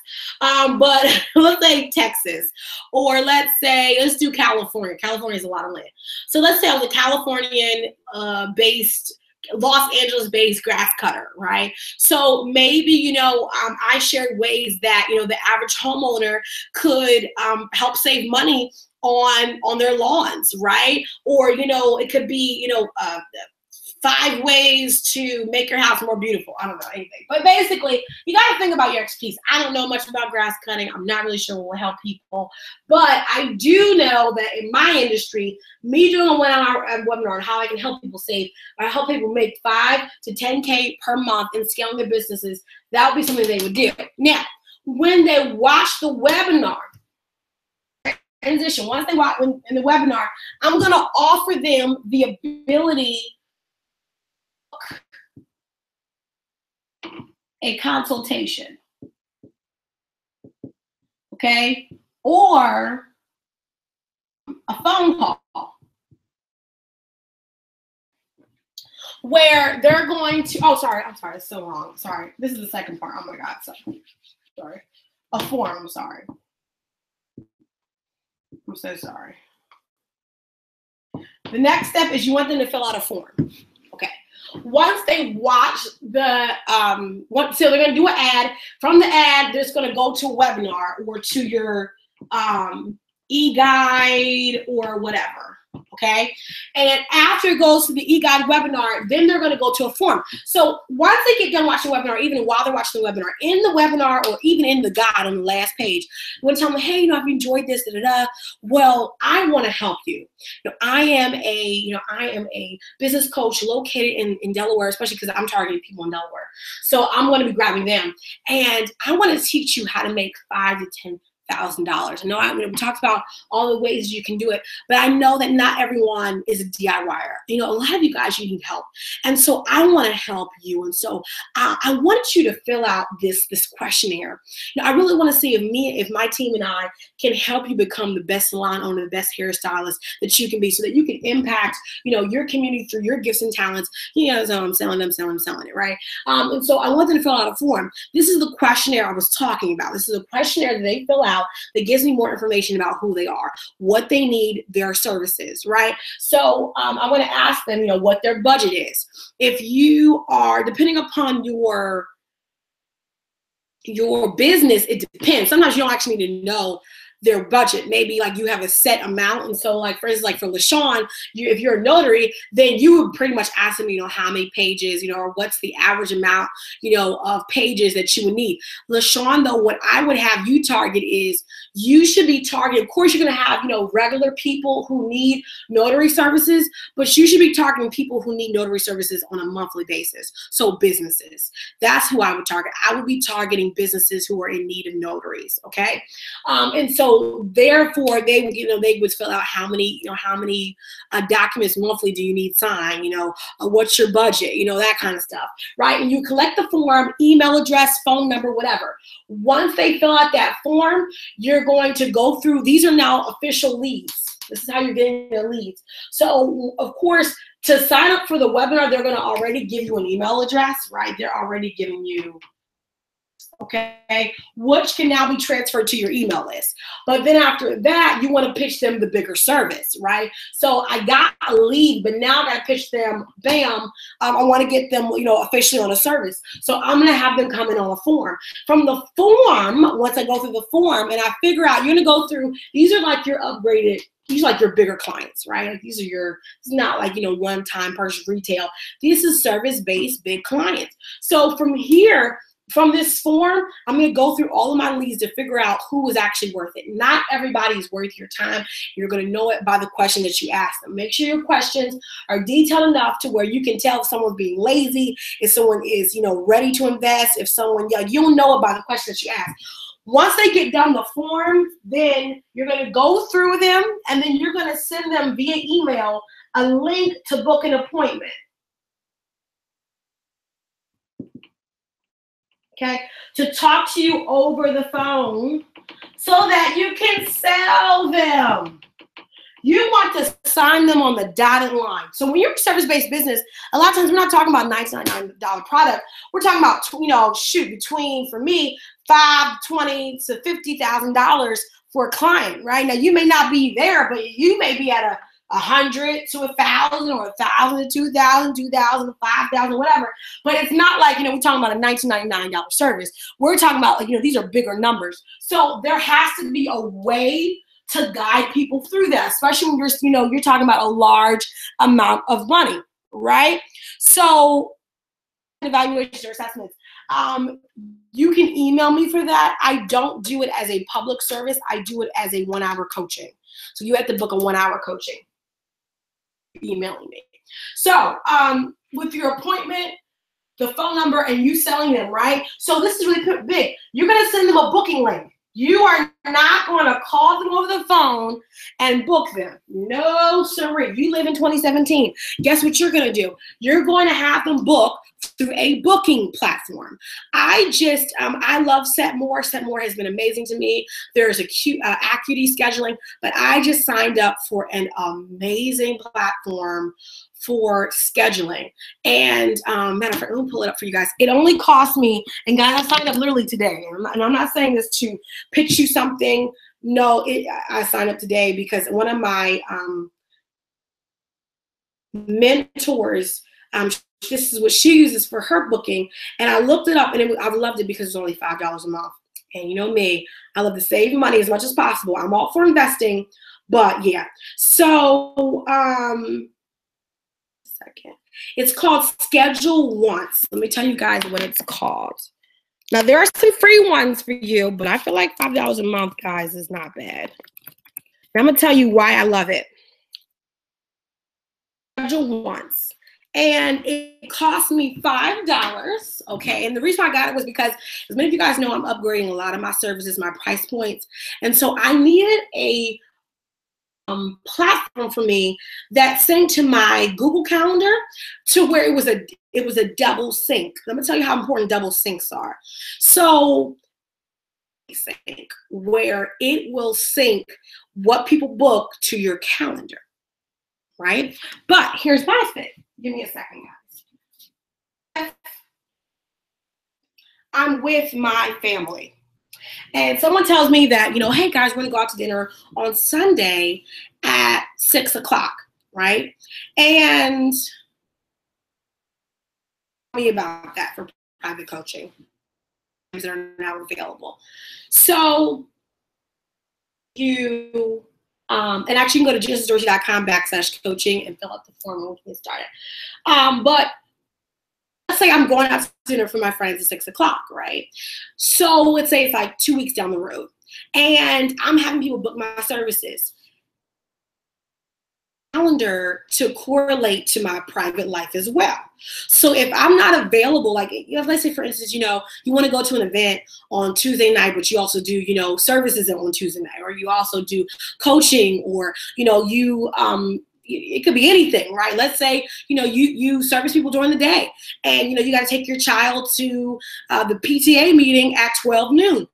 But let's say Texas, or let's do California. California has a lot of land. So let's say I was a Californian based, Los Angeles based grass cutter, right? So maybe, you know, I shared ways that, you know, the average homeowner could help save money on their lawns, right? Or, you know, it could be, you know, 5 ways to make your house more beautiful. I don't know anything. But basically, you got to think about your expertise. I don't know much about grass cutting. I'm not really sure what will help people. But I do know that in my industry, me doing a webinar on how I can help people save, or help people make 5 to 10K per month in scaling their businesses, that would be something they would do. Now, when they watch the webinar, transition, once they watch in the webinar, I'm going to offer them the ability a consultation, okay, or a phone call where they're going to, I'm sorry, it's so wrong. Sorry, this is the second part. Oh my God, sorry. A form, I'm sorry. I'm so sorry. The next step is you want them to fill out a form, okay. Once they watch the, so they're going to do an ad. From the ad, they're just going to go to a webinar or to your e-guide or whatever, okay? And then after it goes to the e-guide webinar, then they're going to go to a form. So once they get done watching the webinar, even while they're watching the webinar, in the webinar or even in the guide on the last page, you want to tell them, hey, you know, if you enjoyed this, well, I want to help you. You know, I am a business coach located in Delaware, especially because I'm targeting people in Delaware. So I'm going to be grabbing them. And I want to teach you how to make $5,000 to $10,000. I know we talked about all the ways you can do it, but I know that not everyone is a DIYer. You know, a lot of you guys, you need help. And so I want to help you. And so I want you to fill out this questionnaire. Now, I really want to see if my team and I can help you become the best salon owner, the best hairstylist that you can be, so that you can impact, you know, your community through your gifts and talents. You know, so I'm selling it, right? And so I want them to fill out a form. This is the questionnaire I was talking about. This is a questionnaire that they fill out that gives me more information about who they are, what they need, their services, right? So I'm going to ask them, you know, what their budget is. If you are, depending upon your business, it depends. Sometimes you don't actually need to know their budget. Maybe like you have a set amount. And so like, for instance, like for LaShawn, if you're a notary, then you would pretty much ask them, you know, how many pages, you know, or what's the average amount, you know, of pages that you would need. LaShawn, though, what I would have you target is you should be targeting, of course, you're going to have, you know, regular people who need notary services, but you should be targeting people who need notary services on a monthly basis. So businesses, that's who I would target. I would be targeting businesses who are in need of notaries. Okay. And so therefore they would fill out how many documents monthly do you need signed, you know, what's your budget, you know, that kind of stuff, right? And you collect the form, email address, phone number, whatever. Once they fill out that form, you're going to go through, these are now official leads. This is how you're getting the leads. So of course, to sign up for the webinar, they're going to already give you an email address, right? They're already giving you okay, which can now be transferred to your email list. But then after that, you want to pitch them the bigger service, right? So I got a lead, but now I got to pitch them, bam, I want to get them, officially on a service. So I'm going to have them come in on a form. From the form, once I go through the form and I figure out, you're going to go through, these are like your upgraded, these are like your bigger clients, right? Like these are it's not like, one-time purchase retail. This is service-based big clients. So from here, from this form, I'm going to go through all of my leads to figure out who is actually worth it. Not everybody is worth your time. You're going to know it by the question that you ask them. Make sure your questions are detailed enough to where you can tell if someone's being lazy, if someone is, ready to invest, if someone, you'll know it by the question that you ask. Once they get done the form, then you're going to go through them, and then you're going to send them via email a link to book an appointment. Okay, to talk to you over the phone so that you can sell them. You want to sign them on the dotted line. So when you're a service-based business, a lot of times we're not talking about $99 product. We're talking about, between, for me, $5,000 to $50,000 for a client, right? Now, you may not be there, but you may be at 100 to 1,000 or 1,000 to 2,000, 2,000 to 5,000, whatever. But it's not like, we're talking about a $19.99 service. We're talking about, these are bigger numbers. So there has to be a way to guide people through that, especially when you're talking about a large amount of money, right? So evaluations or assessments, you can email me for that. I don't do it as a public service. I do it as a 1-hour coaching. So you have to book a 1-hour coaching. Emailing me. So with your appointment, the phone number, and you selling them, right? So this is really big. You're going to send them a booking link. You are not going to call them over the phone and book them. No, sir. You live in 2017. Guess what you're going to do? You're going to have them book through a booking platform. I love Setmore. Setmore has been amazing to me. There's Acuity scheduling, but I just signed up for an amazing platform for scheduling. And matter of fact, let me pull it up for you guys. It only cost me, and guys, I signed up literally today. And I'm not saying this to pitch you something. No, I signed up today because one of my mentors, this is what she uses for her booking. And I looked it up, and I loved it because it's only $5 a month. And you know me, I love to save money as much as possible. I'm all for investing, but yeah. So, second. It's called Schedule Once. Let me tell you guys what it's called. Now, there are some free ones for you, but I feel like $5 a month, guys, is not bad. And I'm going to tell you why I love it. Schedule Once. And it cost me $5, okay? And the reason I got it was because, as many of you guys know, I'm upgrading a lot of my services, my price points. And so I needed a platform for me that synced to my Google Calendar to where it was a double sync. Let me tell you how important double syncs are. So sync, where it will sync what people book to your calendar, right? But here's my thing. Give me a second, guys. I'm with my family. And someone tells me that, hey guys, we're gonna go out to dinner on Sunday at 6 o'clock, right? And tell me about that for private coaching that are now available. So you, and actually you can go to genesisdorsey.com/coaching and fill out the form and we can get started. But let's say I'm going out to dinner for my friends at 6 o'clock, right? So let's say it's like 2 weeks down the road and I'm having people book my services. Calendar to correlate to my private life as well. So if I'm not available, like, let's say for instance, you want to go to an event on Tuesday night, but you also do, services on Tuesday night, or you also do coaching, or, it could be anything, right? Let's say, you service people during the day and, you got to take your child to the PTA meeting at 12 noon.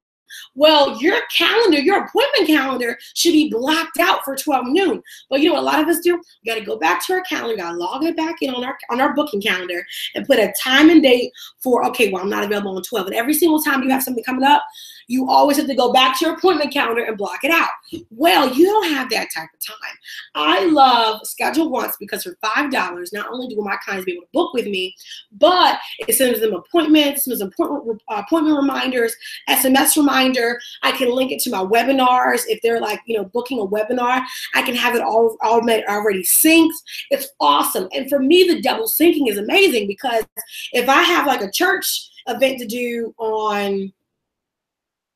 Well, your calendar, your appointment calendar should be blocked out for 12 noon. But you know what a lot of us do? We got to go back to our calendar, got to log it back in on our booking calendar and put a time and date for, okay, well, I'm not available on 12. And every single time you have something coming up, you always have to go back to your appointment calendar and block it out. Well, you don't have that type of time. I love Schedule Once because for $5, not only do my clients be able to book with me, but it sends them appointments, sends appointment reminders, SMS reminder. I can link it to my webinars. If they're like, booking a webinar, I can have it all already synced. It's awesome. And for me, the double syncing is amazing because if I have like a church event to do on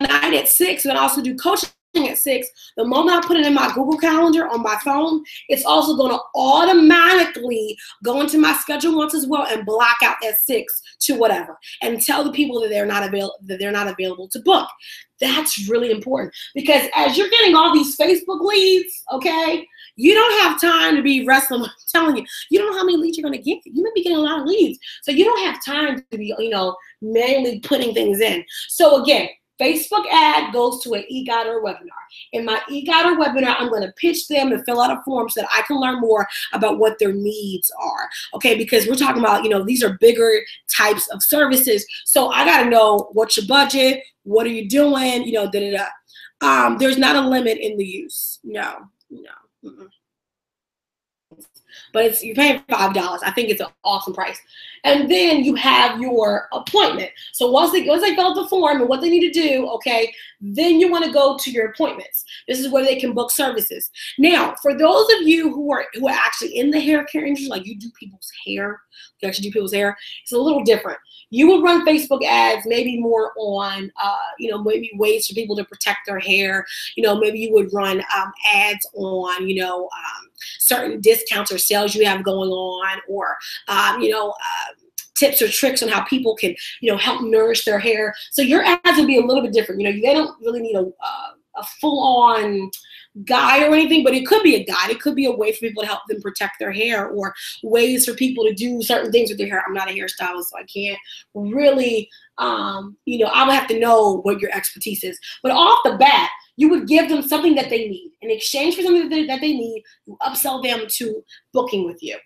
night at 6, and I also do coaching at 6, the moment I put it in my Google Calendar on my phone, it's also going to automatically go into my Schedule Once as well and block out at 6 to whatever and tell the people that they're not available to book. That's really important because as you're getting all these Facebook leads, okay, you don't have time to be wrestling. I'm telling you, you don't know how many leads you're going to get. You may be getting a lot of leads, so you don't have time to be, manually putting things in. So again, Facebook ad goes to an e-guide or a webinar. In my e-guide or webinar, I'm going to pitch them and fill out a form so that I can learn more about what their needs are. Okay, because we're talking about, these are bigger types of services. So I got to know what's your budget, what are you doing, There's not a limit in the use. No. Mm-mm. But you're paying $5. I think it's an awesome price. And then you have your appointment. So once they fill out the form and what they need to do, okay, then you want to go to your appointments. This is where they can book services. Now, for those of you who are actually in the hair care industry, like you do people's hair, it's a little different. You would run Facebook ads, maybe more on, maybe ways for people to protect their hair. Maybe you would run ads on, certain discounts or sales you have going on, or, tips or tricks on how people can, help nourish their hair. So your ads would be a little bit different. They don't really need a full-on guide or anything, but it could be a guide. It could be a way for people to help them protect their hair, or ways for people to do certain things with their hair. I'm not a hairstylist, so I can't really, I would have to know what your expertise is. But off the bat, you would give them something that they need. In exchange for something that they need, you upsell them to booking with you.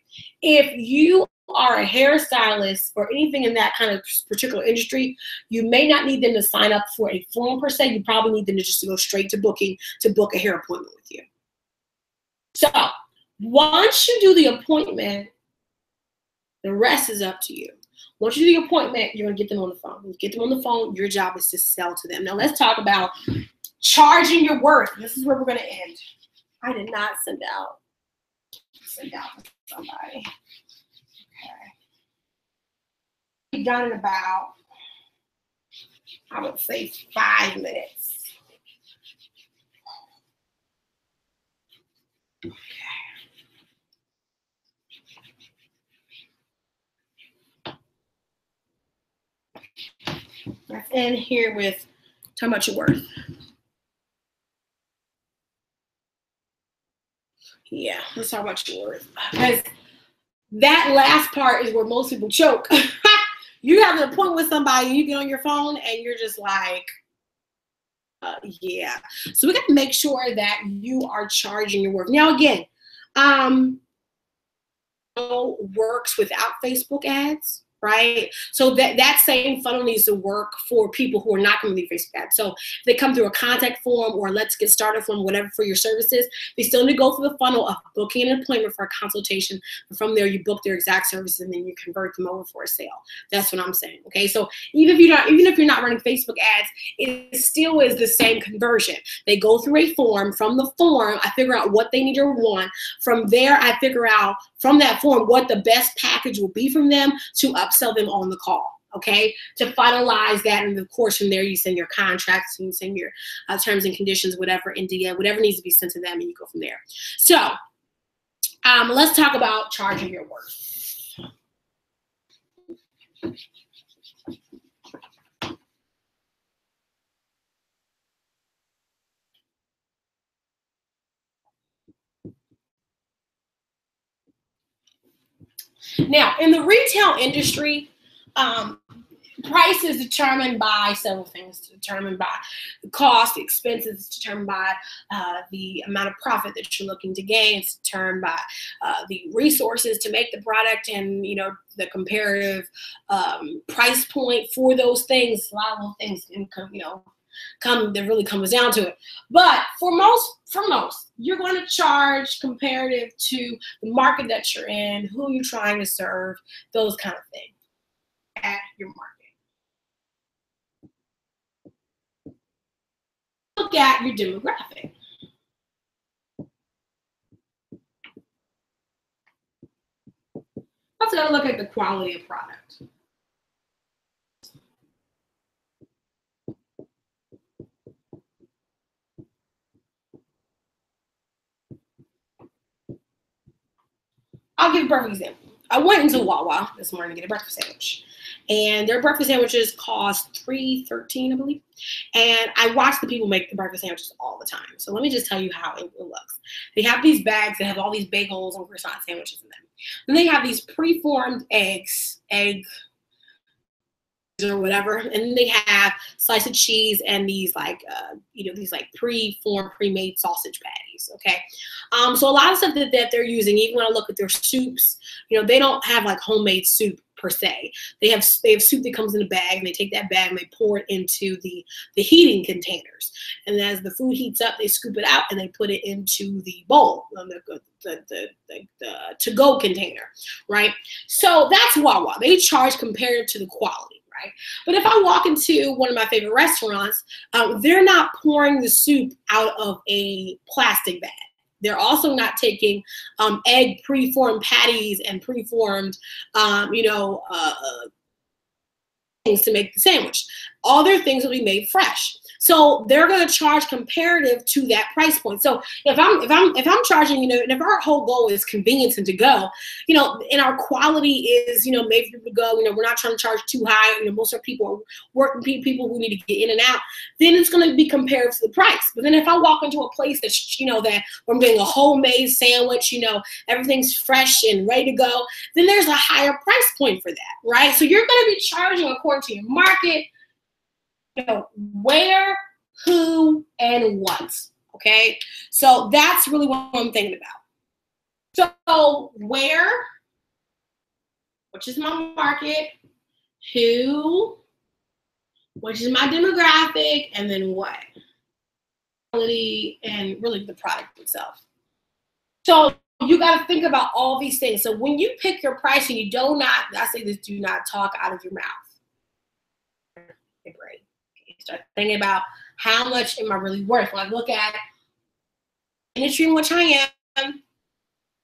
If you are a hairstylist or anything in that kind of particular industry, you may not need them to sign up for a form per se. You probably need them to go straight to booking to book a hair appointment with you. So once you do the appointment, the rest is up to you. Once you do the appointment, you're going to get them on the phone. When you get them on the phone, your job is to sell to them. Now let's talk about charging your worth. This is where we're going to end. I did not send out to somebody. Okay. Done in about, I would say, 5 minutes. Okay. Let's end here with talking about your worth. Yeah, let's talk about your worth. Because that last part is where most people choke. You have an appointment with somebody, you get on your phone, and you're just like, yeah. So we got to make sure that you are charging your worth. Now, again, works without Facebook ads, right? So that same funnel needs to work for people who are not going to do Facebook ads. So if they come through a contact form or let's get started form, whatever for your services, they still need to go through the funnel of booking an appointment for a consultation. And from there, you book their exact services and then you convert them over for a sale. That's what I'm saying. Okay. So even if you're not running Facebook ads, it still is the same conversion. They go through a form. From the form, I figure out what they need or want. From there, I figure out from that form what the best package will be from them to upsell them on the call, okay? To finalize that, and of course from there you send your contracts, you send your terms and conditions, whatever, NDA, whatever needs to be sent to them, and you go from there. So let's talk about charging your worth. Now, in the retail industry, price is determined by several things. It's determined by the cost, the expenses. It's determined by the amount of profit that you're looking to gain. It's determined by the resources to make the product, and the comparative price point for those things. A lot of those things that really comes down to it. But for most, you're going to charge comparative to the market that you're in, who you're trying to serve, those kind of things at your market. Look at your demographic. Also got to look at the quality of product. I'll give a perfect example. I went into Wawa this morning to get a breakfast sandwich, and their breakfast sandwiches cost $3.13, I believe. And I watch the people make the breakfast sandwiches all the time. So let me just tell you how it looks. They have these bags that have all these bagels and croissant sandwiches in them. Then they have these preformed egg or whatever, and then they have slice of cheese and these preformed, pre-made sausage patties. Okay, so a lot of stuff that they're using, even when I look at their soups, they don't have like homemade soup per se. They have soup that comes in a bag, and they take that bag and they pour it into the heating containers, and as the food heats up, they scoop it out and they put it into the bowl, the to-go container, right? So that's Wawa. They charge comparative to the quality. Right? But if I walk into one of my favorite restaurants, they're not pouring the soup out of a plastic bag. They're also not taking egg preformed patties and preformed, things to make the sandwich. All their things will be made fresh. So they're going to charge comparative to that price point. So if I'm charging, and if our whole goal is convenience and to go, and our quality is, made for people to go, we're not trying to charge too high. Most of our people are working people who need to get in and out. Then it's going to be compared to the price. But then if I walk into a place that's, that I'm getting a homemade sandwich, everything's fresh and ready to go, then there's a higher price point for that, right? So you're going to be charging according to your market, where, who, and what. Okay, so that's really what I'm thinking about. So where, which is my market, who, which is my demographic, and then what, and really the product itself. So you got to think about all these things. So when you pick your price, and do not talk out of your mouth. Great. Start thinking about how much am I really worth. When I look at the industry in which I am,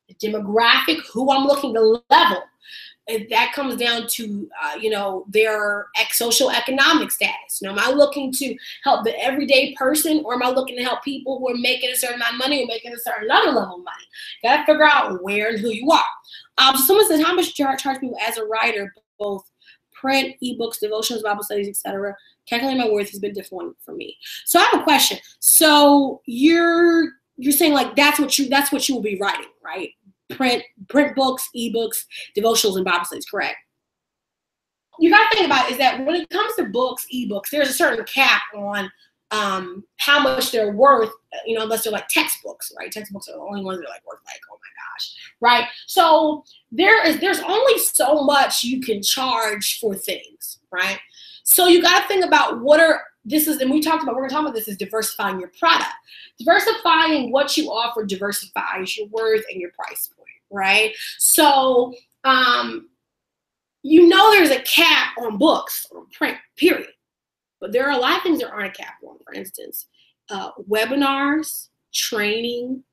the demographic, who I'm looking to level, that comes down to their social economic status. Am I looking to help the everyday person, or am I looking to help people who are making a certain amount of money or making a certain other level of money? You got to figure out where and who you are. So someone says, how much do you charge people as a writer, both print, ebooks, devotions, Bible studies, etc.? Calculating my worth has been different for me. So I have a question. So you're saying like that's what you will be writing, right? Print books, ebooks, devotionals, and Bible studies, correct? You got to think about is that when it comes to books, ebooks, there's a certain cap on how much they're worth, unless they're like textbooks, right? Textbooks are the only ones that are like worth like, oh my gosh, right? So there's only so much you can charge for things, right? So you got to think about and we're going to talk about this is diversifying your product. Diversifying what you offer diversifies your worth and your price point, right? So, there's a cap on books or print, period. But there are a lot of things that aren't a cap on. For instance, webinars, trainings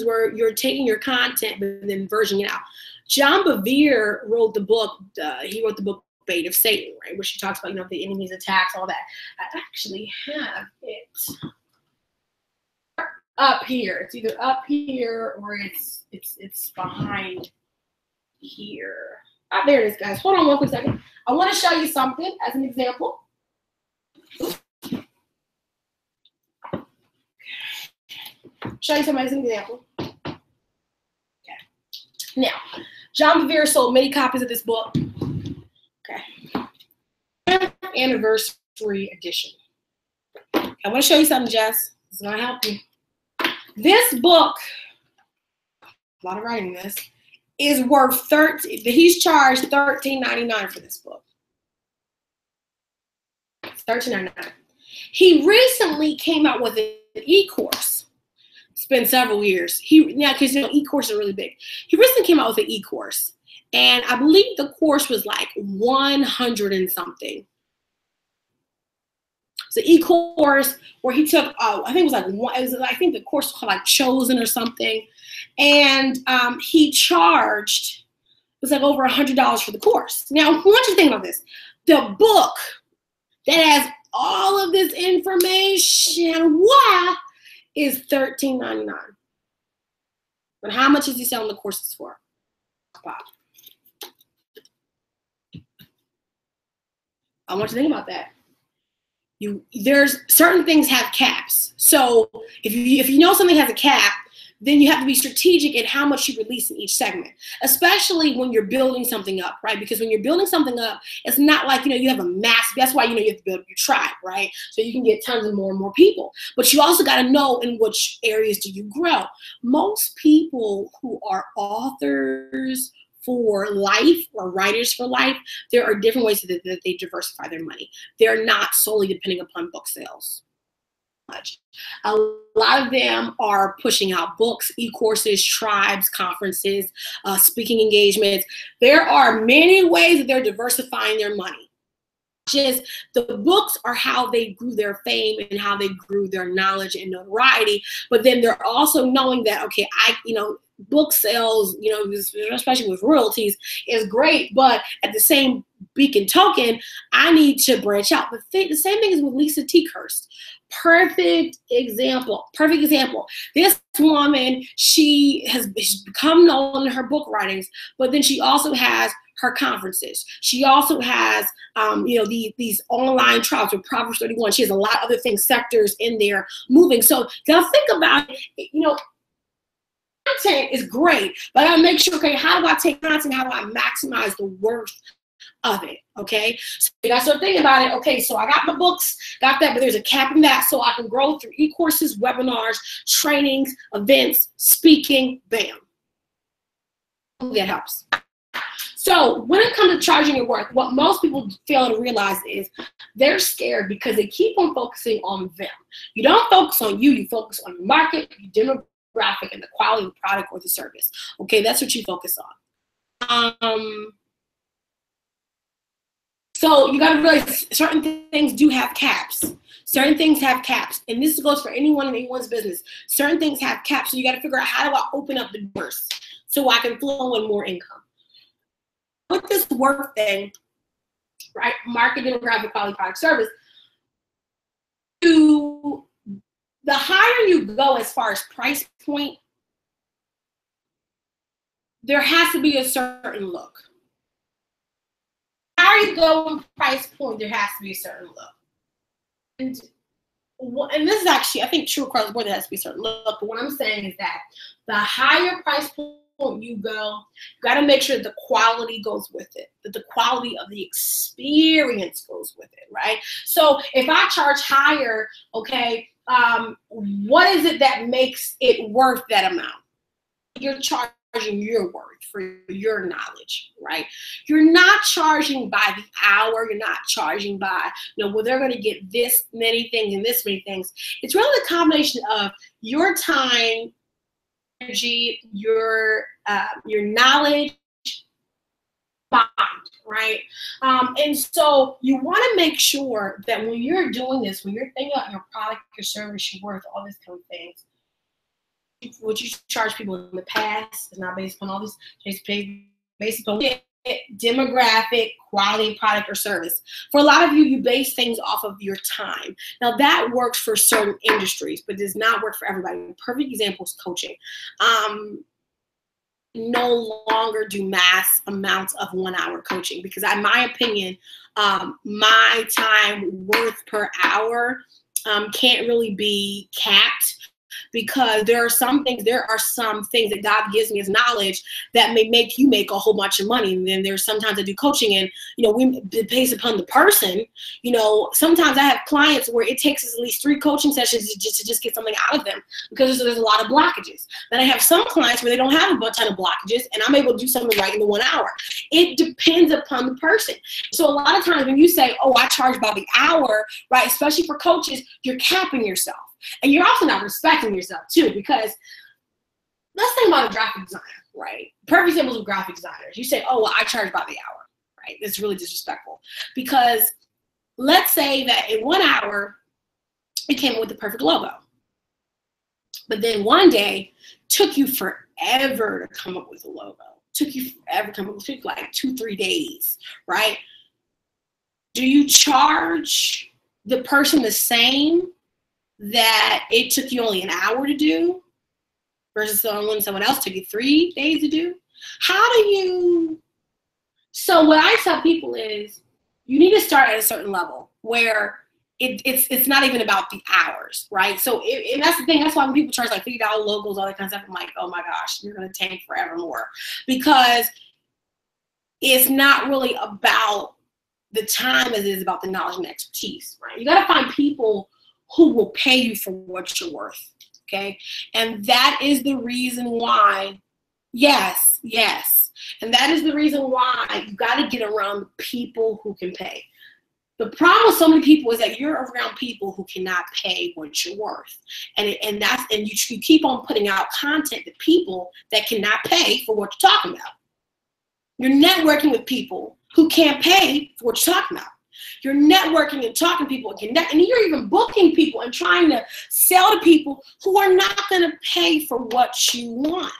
where you're taking your content but then versioning it out. John Bevere wrote the book. He wrote the book Bait of Satan, right, where she talks about the enemy's attacks, all that. I actually have it up here. It's either up here or it's behind here. There it is, guys. Hold on one quick second. I want to show you something as an example. Show you something as an example. Okay. Now, John Bevere sold many copies of this book. Okay. 10th anniversary edition. I want to show you something, Jess. It's going to help you. This book, a lot of writing this, is worth he's charged $13.99 for this book. $13.99. He recently came out with an e-course. It's been several years. Because e-courses are really big. He recently came out with an e-course, and I believe the course was like 100 and something. It's an e-course where he took, I think it was like I think the course was called like Chosen or something, and he charged, it was like over $100 for the course. Now, I want you to think about this. The book that has all of this information, what, is $13.99. But how much is he selling the courses for? Wow. I want you to think about that. There's certain things have caps. So if you know something has a cap, then you have to be strategic in how much you release in each segment, especially when you're building something up, right? Because when you're building something up, it's not like, you have a mass, that's why, you have to build your tribe, right? So you can get tons of more and more people, but you also got to know in which areas do you grow. Most people who are authors for life or writers for life, there are different ways that they diversify their money. They're not solely depending upon book sales. A lot of them are pushing out books, e-courses, tribes, conferences, speaking engagements. There are many ways that they're diversifying their money. Just the books are how they grew their fame and how they grew their knowledge and notoriety. But then they're also knowing that, okay, book sales, especially with royalties, is great. But at the same beacon token, I need to branch out. The same thing is with Lisa Teakhurst. Perfect example. This woman, she has become known in her book writings, but then she also has her conferences. She also has, these online trials with Proverbs 31. She has a lot of other things, sectors in there moving. So now think about it, content is great, but I make sure, okay, how do I take content? How do I maximize the worth of it? Okay, so you got to start thinking about it. Okay, so I got my books, got that, but there's a cap in that, so I can grow through e-courses, webinars, trainings, events, speaking. Bam. That helps. So when it comes to charging your worth, what most people fail to realize is they're scared because they keep on focusing on them. You don't focus on you, you focus on your market, your demographic, and the quality of the product or the service. Okay, that's what you focus on. So you got to realize certain things do have caps. Certain things have caps. And this goes for anyone in anyone's business. Certain things have caps. So you got to figure out, how do I open up the doors so I can flow in more income? With this work thing, right? Market, demographic, quality, product, service. The higher you go as far as price point, there has to be a certain look. The higher you go in price point, there has to be a certain look. And this is actually, I think, true across the board, there has to be a certain look. But what I'm saying is that the higher price point you go, you got to make sure the quality goes with it, that the quality of the experience goes with it, right? So if I charge higher, okay, what is it that makes it worth that amount? You're charging your worth for your knowledge, right? You're not charging by the hour. You're not charging by, well, they're going to get this many things and this many things. It's really a combination of your time, energy, your knowledge, mind, right? And so you want to make sure that when you're doing this, when you're thinking about your product, your service, your worth, all these kind of things, what you charge people in the past is not based upon all this. It's based upon demographic, quality, product, or service. For a lot of you, you base things off of your time. Now that works for certain industries, but does not work for everybody. A perfect example is coaching. No longer do mass amounts of 1 hour coaching because, in my opinion, my time worth per hour can't really be capped. because there are some things that God gives me as knowledge that may make you make a whole bunch of money. And then there's sometimes I do coaching and, it pays upon the person. Sometimes I have clients where it takes us at least 3 coaching sessions to just get something out of them because there's a lot of blockages. Then I have some clients where they don't have a ton of blockages and I'm able to do something right in the 1 hour. It depends upon the person. So a lot of times when you say, oh, I charge by the hour, right, especially for coaches, you're capping yourself. And you're also not respecting yourself too, because let's think about a graphic designer, right? Perfect examples of graphic designers. You say, oh, well, I charge by the hour, right? It's really disrespectful because let's say that in 1 hour, it came up with the perfect logo. But then one day, took you forever to come up with a logo. Took you forever to come up with it, like 2-3 days, right? Do you charge the person the same that it took you only an hour to do versus when someone else took you 3 days to do? So what I tell people is you need to start at a certain level where it's not even about the hours, right? So and that's the thing. That's why when people charge like $50 logos, all that kind of stuff, I'm like, oh my gosh, you're going to tank forever more, because it's not really about the time as it is about the knowledge and expertise, right? You got to find people who will pay you for what you're worth, okay? And that is the reason why, yes. And that is the reason why you got to get around people who can pay. The problem with so many people is that you're around people who cannot pay what you're worth. And you keep on putting out content to people that cannot pay for what you're talking about. You're networking with people who can't pay for what you're talking about. You're networking and talking to people and you're even booking people and trying to sell to people who are not going to pay for what you want.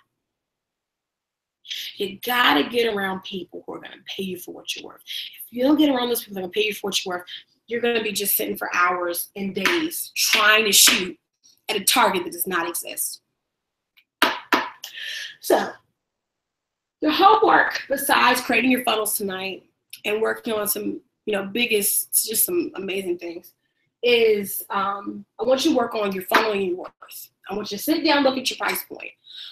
You got to get around people who are going to pay you for what you're worth. If you don't get around those people that are going to pay you for what you're worth, you're going to be just sitting for hours and days trying to shoot at a target that does not exist. So, your homework, besides creating your funnels tonight and working on some, just some amazing things, is I want you to work on your funnel and your worth. I want you to sit down, look at your price point.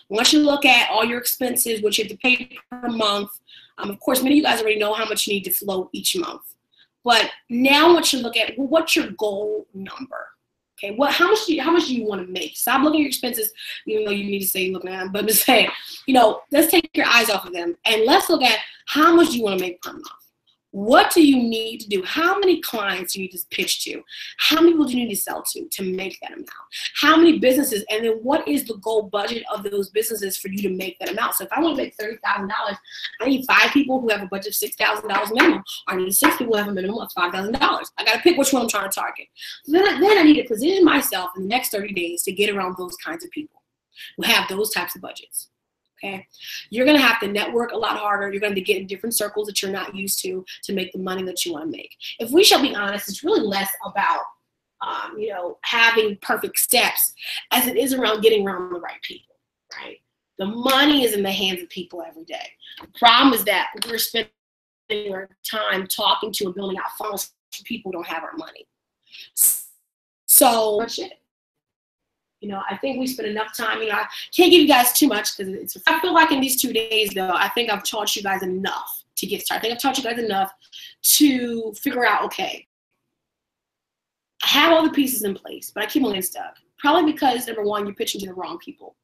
I want you to look at all your expenses, what you have to pay per month. Of course, many of you guys already know how much you need to float each month. But now I want you to look at, well, what's your goal number? Okay, how much do you want to make? Stop looking at your expenses, even though you need to say looking at them, but just say, let's take your eyes off of them and let's look at how much do you want to make per month. What do you need to do? How many clients do you need to pitch to? How many people do you need to sell to make that amount? How many businesses? And then what is the goal budget of those businesses for you to make that amount? So if I want to make $30,000, I need 5 people who have a budget of $6,000 minimum. Or I need 6 people who have a minimum of $5,000. I got to pick which one I'm trying to target. Then I need to position myself in the next 30 days to get around those kinds of people who have those types of budgets. Okay, you're going to have to network a lot harder. You're going to get in different circles that you're not used to make the money that you want to make. If we shall be honest, it's really less about, having perfect steps as it is around getting around the right people, right? The money is in the hands of people every day. The problem is that we're spending our time talking to and building out funnels for people who don't have our money. So much it. I think we spend enough time. I can't give you guys too much because I feel like in these 2 days, though, I think I've taught you guys enough to get started. I think I've taught you guys enough to figure out, okay, I have all the pieces in place, but I keep on getting stuck. Probably because, number one, you're pitching to the wrong people.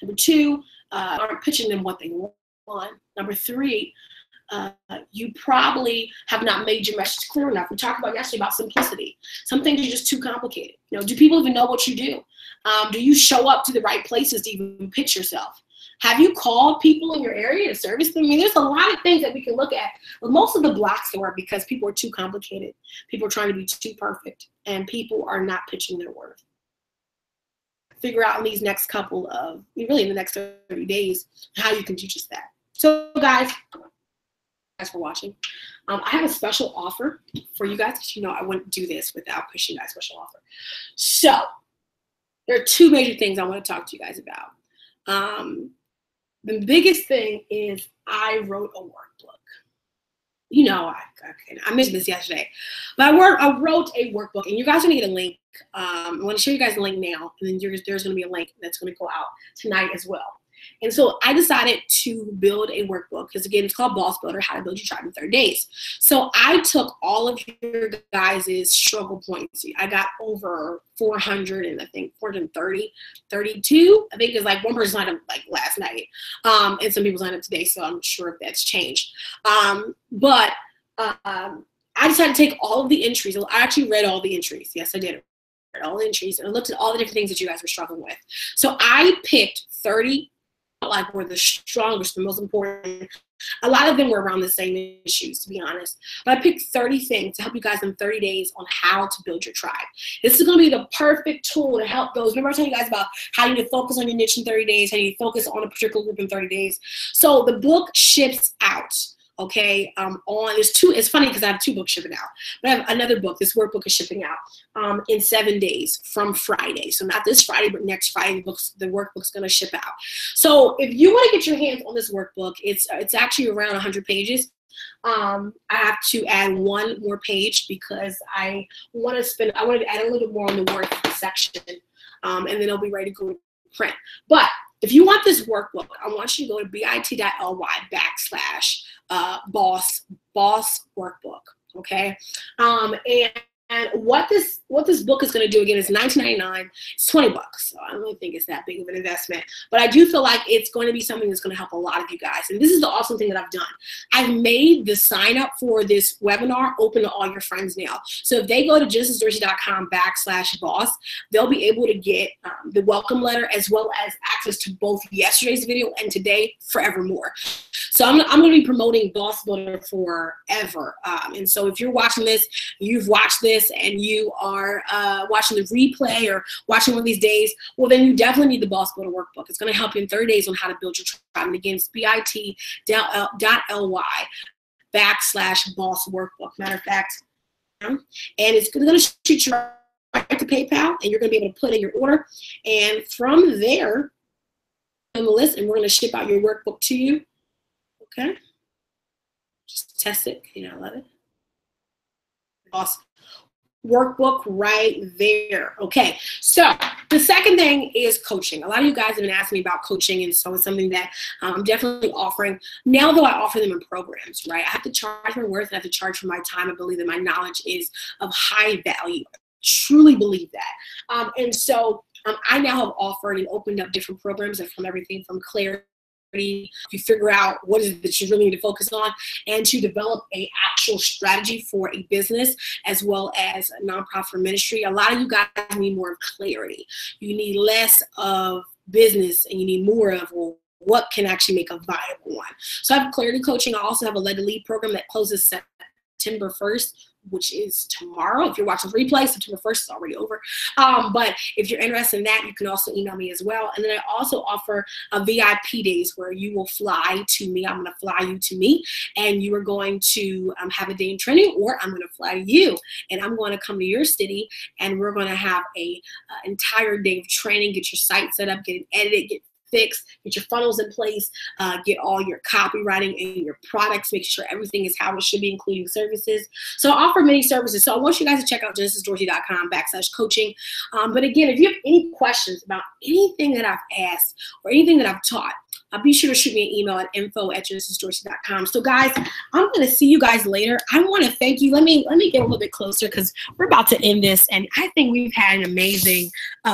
Number two, aren't pitching them what they want. Number three, you probably have not made your message clear enough. We talked about yesterday about simplicity. Some things are just too complicated. Do people even know what you do? Do you show up to the right places to even pitch yourself? Have you called people in your area to service them? I mean, there's a lot of things that we can look at. But most of the blocks are because people are too complicated. People are trying to be too perfect. And people are not pitching their worth. Figure out in these next really in the next 30 days, how you can teach us that. So, guys, thanks for watching. I have a special offer for you guys because I wouldn't do this without pushing that special offer. So there are 2 major things I want to talk to you guys about. The biggest thing is I wrote a workbook. I mentioned this yesterday, but I wrote a workbook, and you guys are going to get a link I'm going to show you guys a link now, and then there's going to be a link that's going to go out tonight as well. And so I decided to build a workbook because, again, it's called Boss Builder, How to Build Your Tribe in 30 Days. So I took all of your guys' struggle points. I got over 400 and I think 430, 32. I think it's like one person signed up like last night. And some people signed up today, so I'm sure if that's changed. But I decided to take all of the entries. I actually read all the entries. Yes, I did. All the entries, and I looked at all the different things that you guys were struggling with. So I picked 30 like were the strongest, the most important. A lot of them were around the same issues, to be honest. But I picked 30 things to help you guys in 30 days on how to build your tribe. This is going to be the perfect tool to help those. Remember I was telling you guys about how you need to focus on your niche in 30 days, how you need to focus on a particular group in 30 days. So the book ships out. Okay, it's funny because I have 2 books shipping out, but I have another book. This workbook is shipping out in 7 days from Friday. So not this Friday, but next Friday, the workbook's going to ship out. So if you want to get your hands on this workbook, it's actually around 100 pages. I have to add 1 more page because I wanted to add a little bit more on the work section, and then it'll be ready to go to print. But if you want this workbook, I want you to go to bit.ly/boss workbook. Okay, and what this book is going to do, again, is $19.99. It's $20, so I don't really think it's that big of an investment. But I do feel like it's going to be something that's going to help a lot of you guys. And this is the awesome thing that I've done. I've made the sign up for this webinar open to all your friends now. So if they go to genesisdorsey.com/boss, they'll be able to get the welcome letter as well as access to both yesterday's video and today forevermore. So I'm going to be promoting Boss Builder forever. And so if you're watching this, you've watched this, and you are watching the replay or watching one of these days, well, then you definitely need the Boss Builder workbook. It's going to help you in 30 days on how to build your tribe. And again, it's bit.ly/boss workbook. Matter of fact, and it's going to shoot you right to PayPal, and you're going to be able to put in your order. And from there, on the list, and we're going to ship out your workbook to you. Okay, just test it. You know, love it. Awesome. Workbook right there. Okay, so the second thing is coaching. A lot of you guys have been asking me about coaching, and so it's something that I'm definitely offering. Now, though, I offer them in programs, right? I have to charge my worth, and I have to charge for my time. I believe that my knowledge is of high value. I truly believe that. And so I now have offered and opened up different programs from everything from clarity. You figure out what is it that you really need to focus on, and to develop a actual strategy for a business as well as a nonprofit ministry. A lot of you guys need more of clarity. You need less of business, and you need more of, well, what can actually make a viable one. So I have clarity coaching. I also have a Lead to Lead program that closes September 1st, which is tomorrow. If you're watching the replay, September 1st is already over. But if you're interested in that, you can also email me as well. And then I also offer a VIP days where you will fly to me. I'm going to fly you to me, and you are going to have a day in training, or I'm going to fly you, and I'm going to come to your city, and we're going to have a entire day of training, get your site set up, get it edited, get fixed, get your funnels in place, get all your copywriting and your products, make sure everything is how it should be, including services. So I offer many services. So I want you guys to check out genesisdorsey.com/coaching. But again, if you have any questions about anything that I've asked or anything that I've taught, be sure to shoot me an email at info@genesisdorsey.com. So guys, I'm going to see you guys later. I want to thank you. Let me get a little bit closer because we're about to end this, and I think we've had an amazing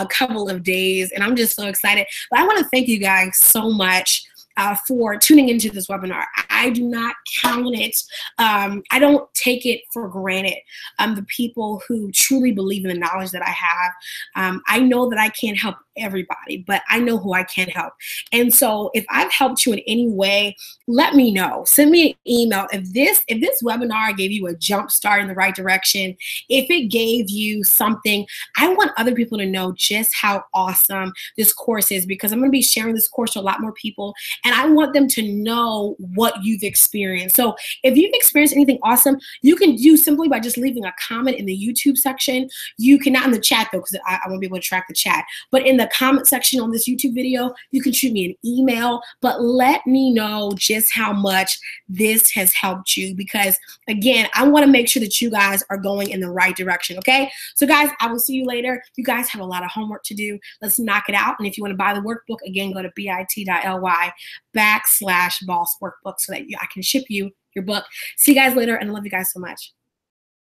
couple of days, and I'm just so excited. But I want to thank you guys so much for tuning into this webinar. I do not count it. I don't take it for granted. The people who truly believe in the knowledge that I have. I know that I can't help everybody, but I know who I can help. And so if I've helped you in any way, let me know. Send me an email. If this webinar gave you a jump start in the right direction, if it gave you something, I want other people to know just how awesome this course is, because I'm going to be sharing this course to a lot more people. and I want them to know what you've experienced. So if you've experienced anything awesome, you can do simply by just leaving a comment in the YouTube section. You cannot in the chat though, because I won't be able to track the chat, but in the comment section on this YouTube video, you can shoot me an email, but let me know just how much this has helped you, because again, I want to make sure that you guys are going in the right direction. Okay, so guys, I will see you later. You guys have a lot of homework to do. Let's knock it out. And if you want to buy the workbook, again, go to bit.ly/boss workbook so that I can ship you your book. See you guys later, and I love you guys so much.